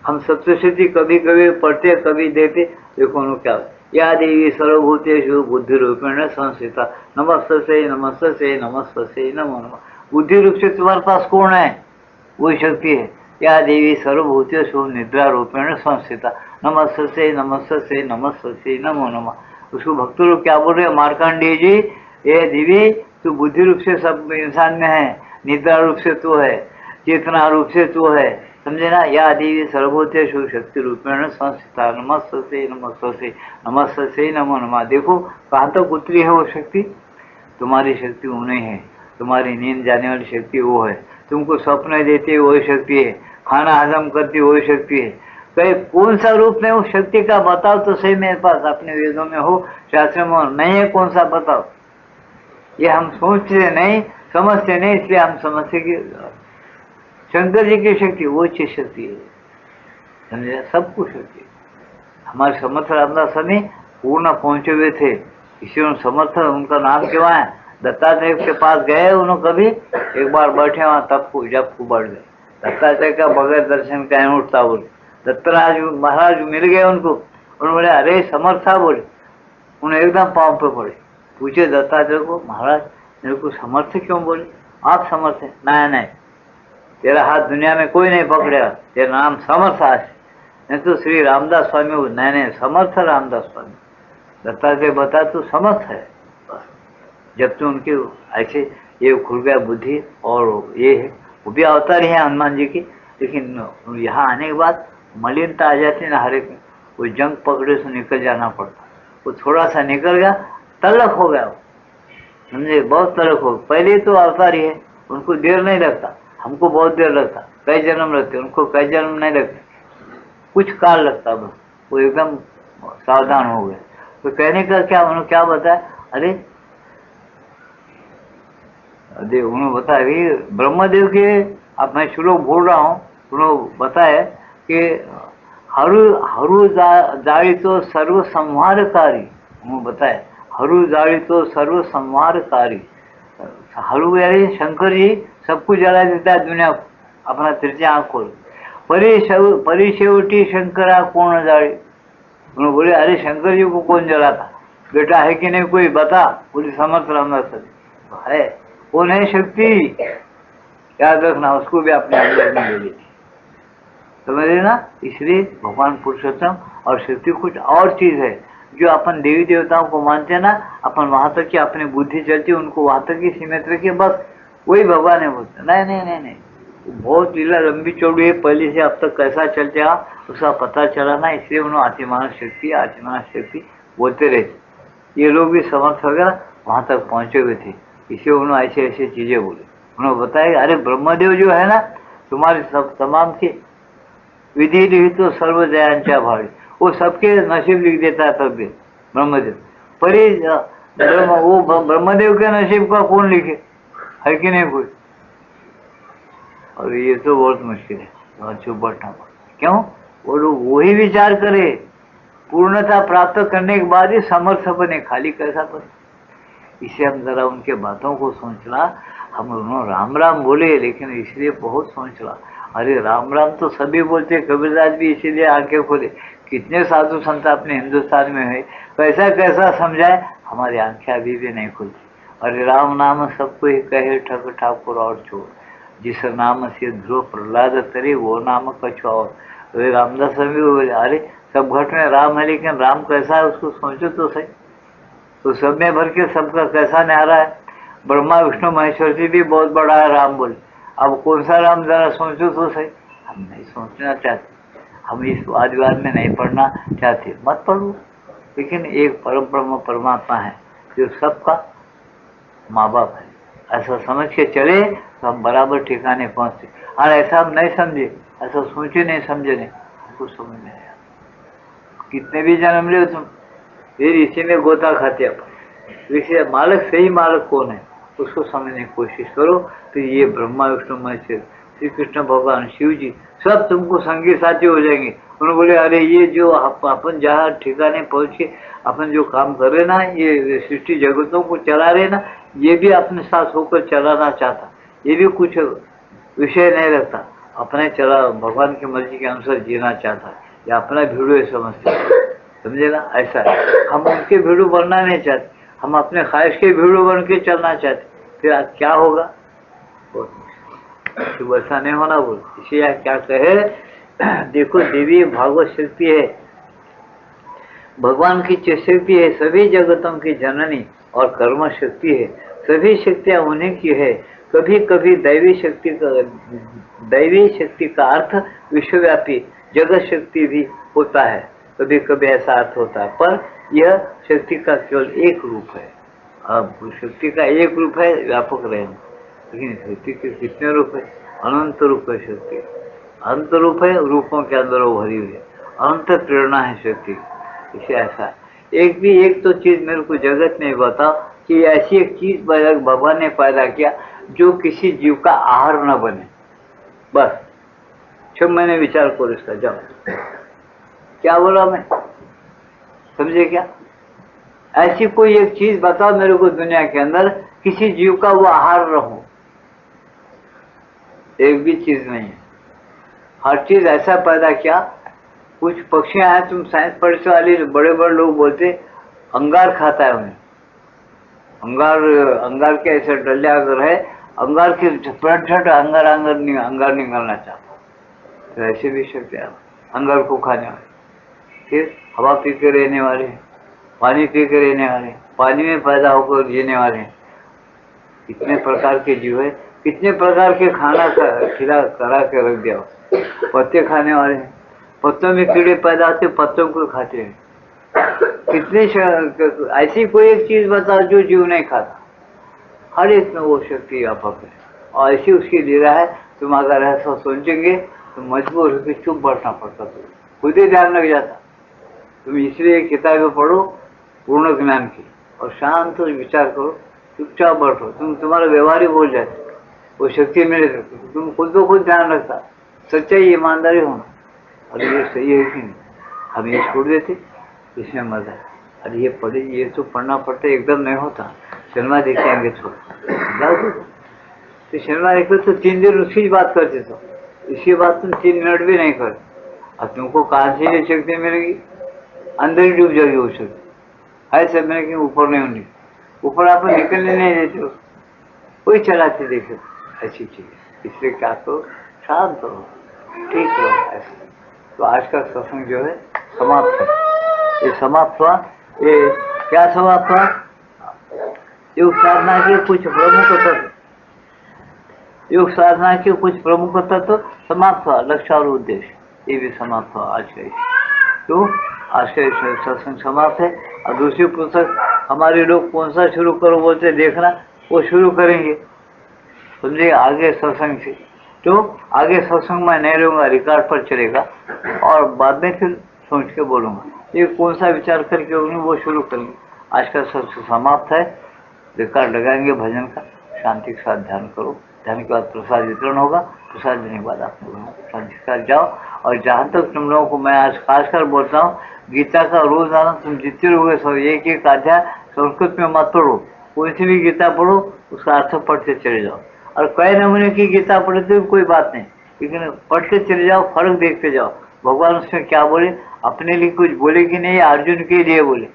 हम सप्तशती कभी कभी पढ़ते, कभी देते, देखो उन्होंने क्या, या देवी सर्वभूतेषु बुद्धि रूपेण संस्थिता, नमस्तस्यै नमस्तस्यै नमस्तस्यै नमो नमः। बुद्धि रूप से तुम्हारे पास कौन है? वही शक्ति है। या देवी सर्वभूतेषु निद्रा रूपेण संस्थिता, नमस्तस्यै नमस्तस्यै नमस्तस्यै नमो नमः। उसको भक्त लोग क्या बोल रहे हैं, मार्कंडेय जी, ये देवी तू बुद्धि रूप से सब इंसान में है, निद्रा रूप से तू है, चेतना रूप से तू है, समझे ना? या देवी सर्वभूतेषु शक्ति रूपेण संस्थिता, नमस्तस्यै नमस्तस्यै नमस्तस्यै नमो नमः। देखो कहाँ तक उतरी है वो शक्ति, तुम्हारी शक्ति वो नहीं है, तुम्हारी नींद जाने वाली शक्ति वो है, तुमको स्वप्न देती है वही शक्ति है, खाना हजम करती वही शक्ति है। कहीं कौन सा रूप में उस शक्ति का बताओ तो सही, मेरे पास अपने वेदों में हो, शास्त्र में हो, नहीं है, कौन सा बताओ? ये हम सोचते नहीं, समझते नहीं, इसलिए हम समझते कि शंकर जी की शक्ति वो चीज शक्ति है, समझे? सब कुछ शक्ति। हमारे समर्थ रामदास स्वामी पूर्ण पहुंचे हुए थे, इसी समर्थ उनका नाम क्यों है? दत्तात्रेय के पास गए उन्होंने, कभी एक बार बैठे वहां, तब जब खूब बढ़ गए, दत्तात्रेय का बगैर दर्शन का उठता बोले, दत्तराज महाराज मिल गए उनको, उन्होंने बोले अरे समर्थ, बोले, उन्हें एकदम पाँव पे पड़े, पूछे दत्तात्रेय को, महाराज मेरे को समर्थ क्यों बोले? आप समर्थ है? नहीं नहीं, तेरा हाथ दुनिया में कोई नहीं पकड़ेगा, तेरा नाम समर्थ है, नहीं तो श्री रामदास स्वामी। नहीं, समर्थ रामदास स्वामी। दत्तात्रेय बता तू समर्थ है, बस। जब तो उनके ऐसे ये खुल गया बुद्धि, और ये है वो भी अवतार ही है हनुमान जी की, लेकिन यहाँ आने के बाद मलिनता आ जाती ना हर एक में, वो जंग पकड़े से निकल जाना पड़ता, वो थोड़ा सा निकल गया, तलक हो गया, समझे? बहुत तलक हो। पहले तो अवतार ही है, उनको देर नहीं लगता, हमको बहुत देर लगता, कई जन्म लगते, उनको कई जन्म नहीं लगते, कुछ काल लगता, बस वो एकदम सावधान हो गए। तो कहने का क्या, उन्होंने क्या बताया, अरे उन्होंने बताया कि ब्रह्मदेव के, अब मैं श्लोक बोल रहा हूँ, उन्होंने बताया कि हरु जाड़ी तो सर्व संहारकारी, वो बताए हरू जाड़ी तो सर्व संहारकारी। हरू यानी शंकर जी सब कुछ जला देता है दुनिया को, अपना तिरछी आंख खोल। परिशेवटी शंकरा कौन जाड़ी। उन्होंने बोले अरे शंकर जी को कौन जलाता, बेटा है कि नहीं कोई बता। बोली समर्थ रामदास है। कौन है शक्ति, याद रखना उसको भी अपने अंदर में ले लीजिए, समझे ना। इसलिए भगवान पुरुषोत्तम और शक्ति कुछ और चीज है। जो अपन देवी देवताओं को मानते हैं ना, अपन वहां तक की अपनी बुद्धि चलती है, उनको वहां तक ही सीमित रखिए, बस वही भगवान है बोलते। नहीं नहीं नहीं नहीं, बहुत लीला लंबी चौड़ी है, पहले से अब तक कैसा चलते आ उसका पता चला ना। इसलिए उन्होंने आत्मान शक्ति बोलते रहते। ये लोग भी समर्थ वगैरह वहां तक पहुंचे हुए थे, इसलिए उन्होंने ऐसे ऐसे चीजें बोली। उन्होंने बताया अरे ब्रह्मदेव जो है ना, तुम्हारे सब तमाम की विधि लिखित तो सर्व दयांचा भाड़ी, वो सबके नसीब लिख देता है। तब भी ब्रह्मदेव वो ब्रह्मदेव के नसीब का कौन लिखे, है कि नहीं कोई। और ये तो बहुत मुश्किल है, चुप बैठना। क्यों, वो लोग वही विचार करे, पूर्णता प्राप्त करने के बाद ही समर्थ बने, खाली कैसा बने। इसे हम जरा उनके बातों को सोचना। हम उन्होंने राम राम बोले, लेकिन इसलिए बहुत सोचना। अरे राम राम तो सभी बोलते, कबीरदास भी इसीलिए आंखें खोले। कितने साधु संत अपने हिंदुस्तान में है, कैसा कैसा समझाए, हमारी आंखें अभी भी नहीं खुलती। अरे राम नाम सबको ही कहे ठग ठाकुर और छोड़, जिस नाम से ध्रुव प्रहलाद तरे वो नाम कछु और। तो रामदास स्वामी बोले अरे सब घट में राम है, लेकिन राम कैसा है उसको सोचो तो सही। तो सब में भर के सबका कैसा न्यारा है। ब्रह्मा विष्णु महेश्वर जी भी बहुत बड़ा है राम बोले, अब कौन सा राम जरा सोचो तो सही। हम नहीं सोचना चाहते, हम इस वाद विवाद में नहीं पढ़ना चाहते, मत पढ़ो। लेकिन एक परम ब्रह्म परमात्मा है जो सबका माँ बाप है, ऐसा समझ के चले तो हम बराबर ठिकाने पहुंचते। और ऐसा हम नहीं समझे, ऐसा सोचे नहीं समझे नहीं, हमको समझ नहीं आया। कितने भी जन्म ले तुम, फिर इसी में गोता खाते अपन। इसलिए मालक, सही मालक कौन है उसको समझने की कोशिश करो। तो ये ब्रह्मा विष्णु महेश्वर श्री कृष्ण भगवान शिव जी सब तुमको संगी साथी हो जाएंगे। उन्होंने बोले अरे ये जो अपन जहाँ ठिकाने पहुंच के अपन जो काम कर रहे ना, ये सृष्टि जगतों को चला रहे ना, ये भी अपने साथ होकर चलाना चाहता, ये भी कुछ विषय नहीं रखता, अपने चला भगवान की मर्जी के अनुसार जीना चाहता है, या अपना भिड़ो समझते, समझे ना। ऐसा है, हम उनके भिड़ो बनना नहीं चाहते, हम अपने ख्वाहिश के भिड़ो बन के चलना चाहते। फिर आज क्या होगा, तो ऐसा नहीं होना बोल। इसे क्या कहे, देखो देवी भागवत शक्ति है, भगवान की शक्ति है, सभी जगतों की जननी और कर्म शक्ति है। सभी शक्तियां उन्हीं की है। कभी कभी दैवी शक्ति का अर्थ विश्वव्यापी जगत शक्ति भी होता है, कभी कभी ऐसा अर्थ होता है, पर यह शक्ति का केवल एक रूप है। अब शक्ति का एक रूप है व्यापक रहना, लेकिन शक्ति के कितने रूप है, अनंत रूप है शक्ति, अनंत रूप है, रूपों के अंदर वो भरी हुई है, अनंत प्रेरणा है शक्ति। इसे ऐसा है, एक तो चीज मेरे को जगत में बताओ कि ऐसी एक चीज भगवान ने पैदा किया जो किसी जीव का आहार न बने। बस 6 महीने विचार करो इसका, जाओ क्या बोला मैं, समझे क्या। ऐसी कोई एक चीज बताओ मेरे को दुनिया के अंदर किसी जीव का वो आहार रहो, एक भी चीज नहीं है। हर चीज ऐसा पैदा किया। कुछ पक्षियां हैं, तुम साइंस पढ़ने वाले बड़े बड़े लोग बोलते अंगार खाता है उन्हें, अंगार के ऐसे डल्ले अगर है, अंगार के झट अंगार निकालना चाहता, तो ऐसे भी सकते हैं अंगार को खाने वाले। फिर हवा पी के रहने वाले, पानी पी के रहने वाले, पानी में पैदा होकर जीने वाले, कितने प्रकार के जीव है, कितने प्रकार के खाना खिला करा के रख दिया। पत्ते खाने वाले हैं, पत्तों में कीड़े पैदा होते, पत्तों को खाते हैं। कितने ऐसी कोई एक चीज बताओ जो जीव नहीं खाता, हर एक में वो शक्ति व्यापक है, और ऐसी उसकी लीला है। तुम अगर ऐसा सोचेंगे तो मजबूर होकर चुप बैठना पड़ता, तो खुद ही ध्यान लग जाता। तुम इसलिए किताबें पढ़ो पूर्ण ज्ञान की, और शांत विचार करो, चुपचाप बैठो, तुम्हारा व्यवहार ही बोल जाते, वो शक्ति मिले, तुम खुद को खुद ध्यान रखता, सच्चाई ईमानदारी होना। और ये सही है कि नहीं, हम ये छोड़ देते, इसमें मजा है। अरे ये पढ़े, ये तो पढ़ना पड़ता एकदम नहीं होता, सिनेमा देखेंगे तो जाओ तो सिनेमा देखो तो 3 दिन उसकी बात करते तो इसकी बात तुम 3 मिनट भी नहीं कर। अब तुमको कहाँ से ये शक्ति मिलेगी, अंदर ही डूब जाएगी वो शक्ति। है सब में कि ऊपर नहीं होनी, ऊपर आप निकलने नहीं देते हो, कोई चलाते देखे ऐसी चीज। इसलिए क्या करो, शांत रहो, ठीक रहो ऐसे। तो आज का सत्संग जो है समाप्त है। ये समाप्त हुआ, ये क्या समाप्त हुआ, योग साधना के कुछ प्रमुख तत्व, योग साधना के कुछ प्रमुख तत्व समाप्त हुआ, लक्ष्य और उद्देश्य ये भी समाप्त हुआ आज का। तो आज का सत्संग समाप्त है। और दूसरी पुस्तक हमारे लोग कौन सा शुरू करो बोलते देखना, वो शुरू करेंगे समझे आगे सत्संग से। तो आगे सत्संग मैं नहीं लूँगा, रिकॉर्ड पर चलेगा और बाद में फिर सोच के बोलूँगा ये कौन सा विचार करके होंगे वो शुरू करेंगे। आज का सत्संग समाप्त है, रिकॉर्ड लगाएंगे भजन का। शांति के साथ ध्यान करो, ध्यान के बाद प्रसाद वितरण होगा, प्रसाद देने के बाद आप लोग शांति के साथ जाओ। और जहाँ तक तुम लोगों को मैं आज खासकर बोलता हूँ, गीता का रोजाना तुम जितने रहोगे सब एक एक अध्याय संस्कृत में मत पढ़ो, कोई सी भी गीता पढ़ो उसका अर्थ पढ़ते चले जाओ। और कई नमूने की गीता पढ़ते कोई बात नहीं, लेकिन पढ़ते चले जाओ, फर्क देखते जाओ भगवान उसमें क्या बोले। अपने लिए कुछ बोले कि नहीं, अर्जुन के लिए बोले।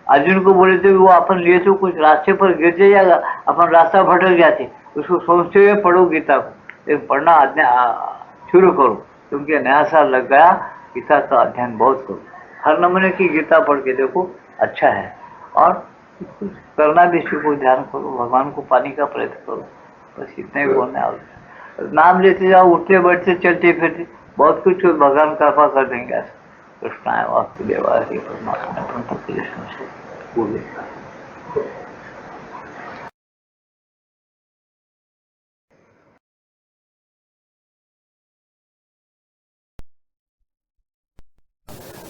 अर्जुन को बोले थे वो अपन लिए तो कुछ रास्ते पर गिर जाएगा, अपन रास्ता भटक जाते, उसको सोचते हुए पढ़ो गीता को। एक पढ़ना शुरू करो, क्योंकि नया साल लग गया, गीता का अध्ययन बहुत करो। हर नमूने की गीता पढ़ के देखो, अच्छा है। और कुछ करना भी सीखो, ध्यान करो, भगवान को पाने का प्रयत्न करो, बस इतना ही बोलना है। नाम लेते जाओ, उठते बैठते चलते फिरते, बहुत कुछ भगवान कृपा कर देंगे। कृष्णाय वासुदेवाय हरे परमात्मा कृष्ण से बोले।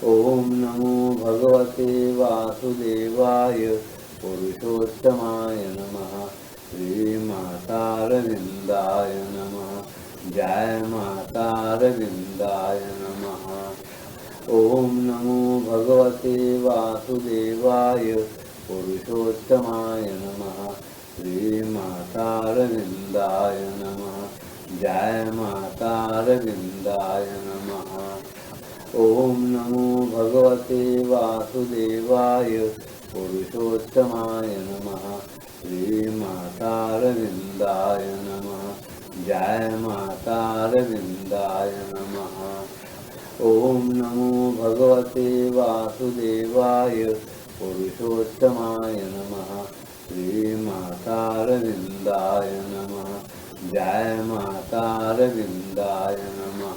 ओम नमो भगवते वासुदेवाय पुरुषोत्तमाय नमः। श्री मातारविंदाय नमः। जय मातारविंदाय नमः। ओम नमो भगवते वासुदेवाय पुरुषोत्तमाय नमः। श्री मातारविंदाय नमः। जय मातारविंदाय नमः। ओम नमो भगवते वासुदेवाय पुरुषोत्तमाय नमः। श्री मातारविंदाय नमः। जय मातारविंदाय नमः। ओम नमो भगवते वासुदेवाय पुरुषोत्तमाय नमः। श्री मातारविंदाय नमः। जय मातारविंदाय नमः।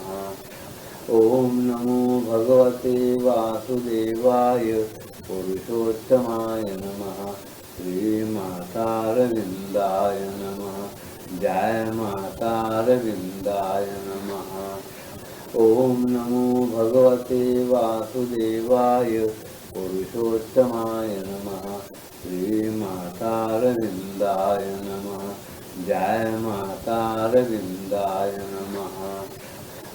ओम नमो भगवते वासुदेवाय पुरुषोत्तमाय नमः। श्री मातारविंदाय नमः। जय मातारविंदाय नमः। ओम नमो भगवते वासुदेवाय पुरुषोत्तमाय नमः। श्री मातारविंदाय नमः। जय मातारविंदाय नमः।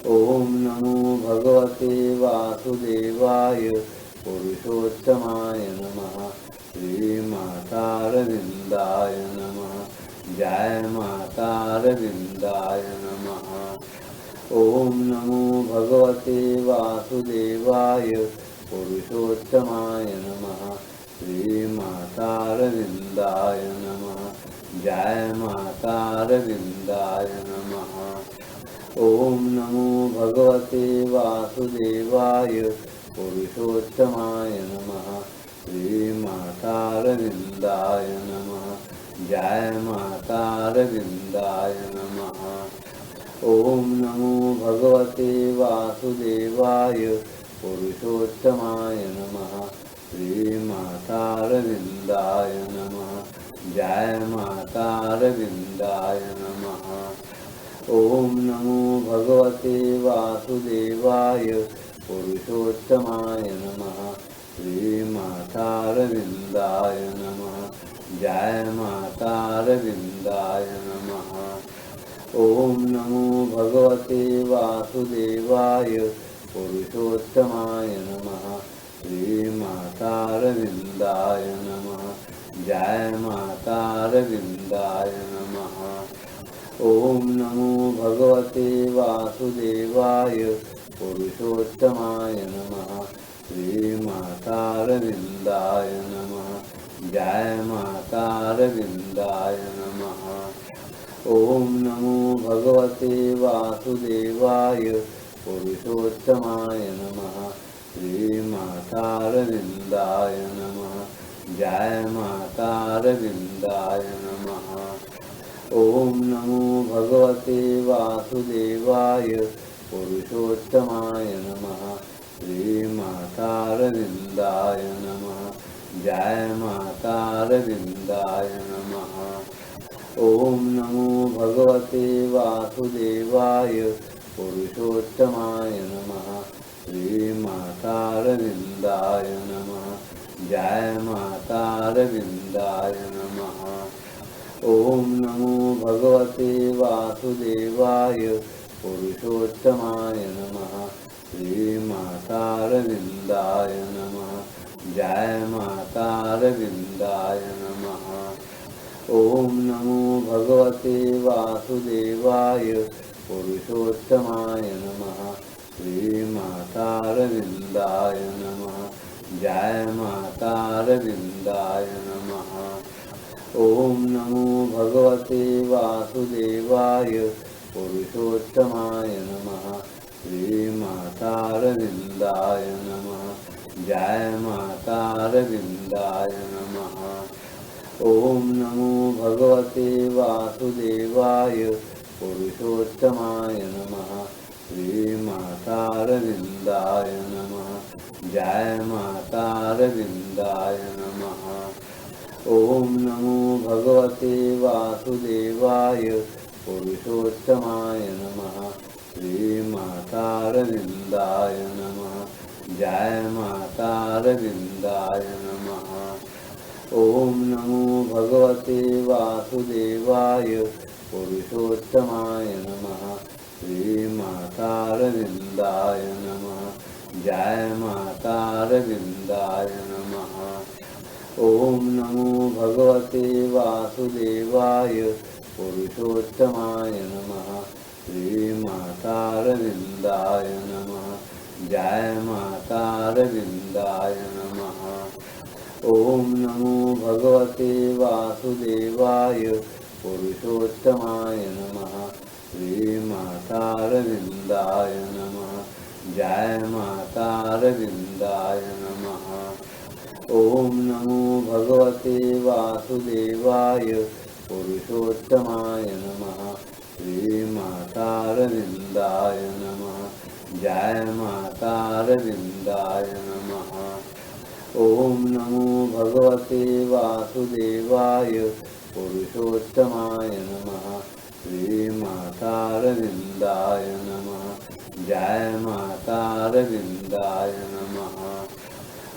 ओम नमो भगवते वासुदेवाय पुरुषोत्तमाय नमः। श्री मातारविंदाय नमः। जय मातारविंदाय नमः। ओम नमो भगवते वासुदेवाय पुरुषोत्तमाय नमः। श्री मातारविंदाय नमः। जय मातारविंदाय नमः। ओम नमो भगवते वासुदेवाय पुरुषोत्तमाय नमः। श्री मातारविंदाय नमः। जय मातारविंदाय नमः। ओम नमो भगवते वासुदेवाय पुरुषोत्तमाय नमः। श्री मातारविंदाय नमः। जय मातारविंदाय नमः। ओम नमो भगवते वासुदेवाय पुरुषोत्तमाय नमः। श्री मातारविंदाय नमः। जय मातारविंदाय नमः। ओम नमो भगवते वासुदेवाय पुरुषोत्तमाय नमः। श्री मातारविन्दाय नमः। जय मातारविन्दाय नमः। ॐ नमो भगवते वासुदेवाय पुरुषोत्तमाय नमः। श्रीमातारविन्दाय नमः। जय मातारविन्दाय नमः। ॐ नमो भगवते वासुदेवाय पुरुषोत्तमाय नमः। श्रीमातारविन्दाय नमः। जय मातारविन्दाय नमः। ॐ नमो भगवते वासुदेवाय पुरुषोत्तमाय नमः। श्रीमातारविन्दाय नमः। जय मातारविन्दाय नमः। ॐ नमो भगवते वासुदेवाय पुरुषोत्तमाय नमः। श्रीमातारविन्दाय नमः। जय मातारविन्दाय नमः। ॐ नमो भगवते वासुदेवाय पुरुषोत्तमाय नमः। श्रीमातारविन्दाय नमः। जय मातारविन्दाय नमः। ॐ नमो भगवते वासुदेवाय पुरुषोत्तमाय नमः। श्रीमातारविन्दाय नमः। जय मातारविन्दाय नमः। ॐ नमो भगवते वासुदेवाय पुरुषोत्तमाय नमः। श्रीमातारविन्दाय नमः। जय मातारविन्दाय नमः। ॐ नमो भगवते वासुदेवाय पुरुषोत्तमाय नमः। श्रीमातारविन्दाय नमः। जय मातारविन्दाय नमः। ॐ नमो भगवते वासुदेवाय पुरुषोत्तमाय नमः। श्रीमातारविन्दाय नमः। जय मातारविन्दाय नमः। ॐ नमो भगवते वासुदेवाय पुरुषोत्तमाय नमः। श्रीमातारविन्दाय नमः। जय मातारविन्दाय नमः। ॐ नमो भगवते वासुदेवाय पुरुषोत्तमाय नमः। श्रीमातारविन्दाय नमः। जय मातारविन्दाय नमः। ॐ नमो भगवते वासुदेवाय पुरुषोत्तमाय नमः। श्रीमातारविन्दाय नमः। जय मातारविन्दाय नमः। ॐ नमो भगवते वासुदेवाय पुरुषोत्तमाय नमः। श्रीमातारविन्दाय नमः। जय मातारविन्दाय नमः। ॐ नमो भगवते वासुदेवाय पुरुषोत्तमाय नमः। श्रीमातारविन्दाय नमः। जय मातारविन्दाय नमः।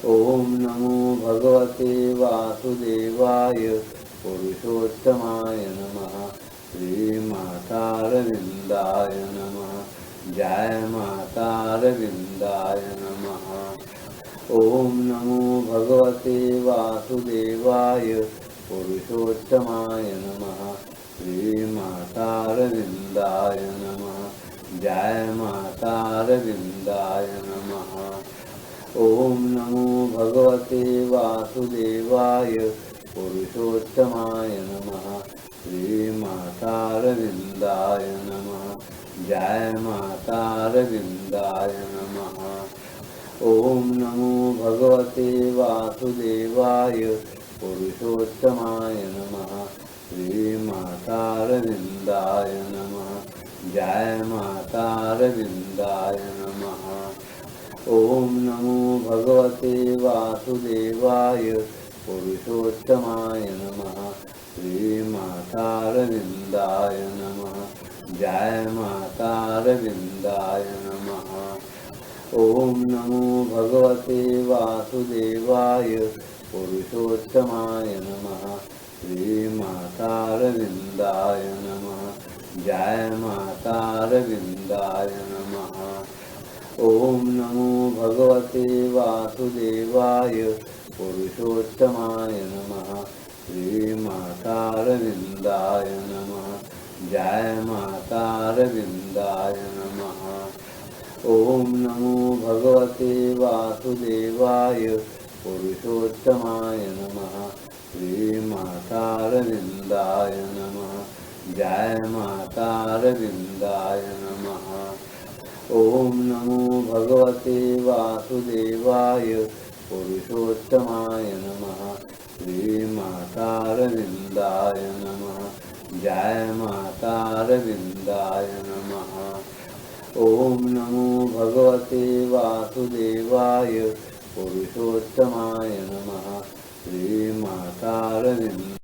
ॐ नमो भगवते वासुदेवाय पुरुषोत्तमाय नमः। श्रीमातारविन्दाय नमः। जय मातारविन्दाय नमः। ॐ नमो भगवते वासुदेवाय पुरुषोत्तमाय नमः। श्रीमातारविन्दाय नमः। जय मातारविन्दाय नमः। ॐ नमो भगवते वासुदेवाय पुरुषोत्तमाय नमः। श्रीमातारविन्दाय नमः। जय मातारविन्दाय नमः। ॐ नमो भगवते वासुदेवाय पुरुषोत्तमाय नमः। श्रीमातारविन्दाय नमः। जय मातारविन्दाय नमः। ॐ नमो भगवते वासुदेवाय पुरुषोत्तमाय नमः। श्रीमातारविन्दाय नमः। जय मातारविन्दाय नमः। ॐ नमो भगवते वासुदेवाय पुरुषोत्तमाय नमः। श्रीमातारविन्दाय नमः। जय मातारविन्दाय नमः। ओम नमो भगवते वासुदेवाय पुरुषोत्तमाय नमः। श्रीमातारविन्दाय नमः। जय मातारविन्दाय नमः। ओम नमो भगवते वासुदेवाय पुरुषोत्तमाय नमः। श्रीमातारविन्दाय नमः। जय मातारविन्दाय नमः। ओम नमो भगवते वासुदेवाय पुरुषोत्तमाय नमः। श्रीमातारविन्दाय नमः। जय मातारविन्दाय नमः। ओम नमो भगवते वासुदेवाय पुरुषोत्तमाय नमः। श्रीमातारविन्दाय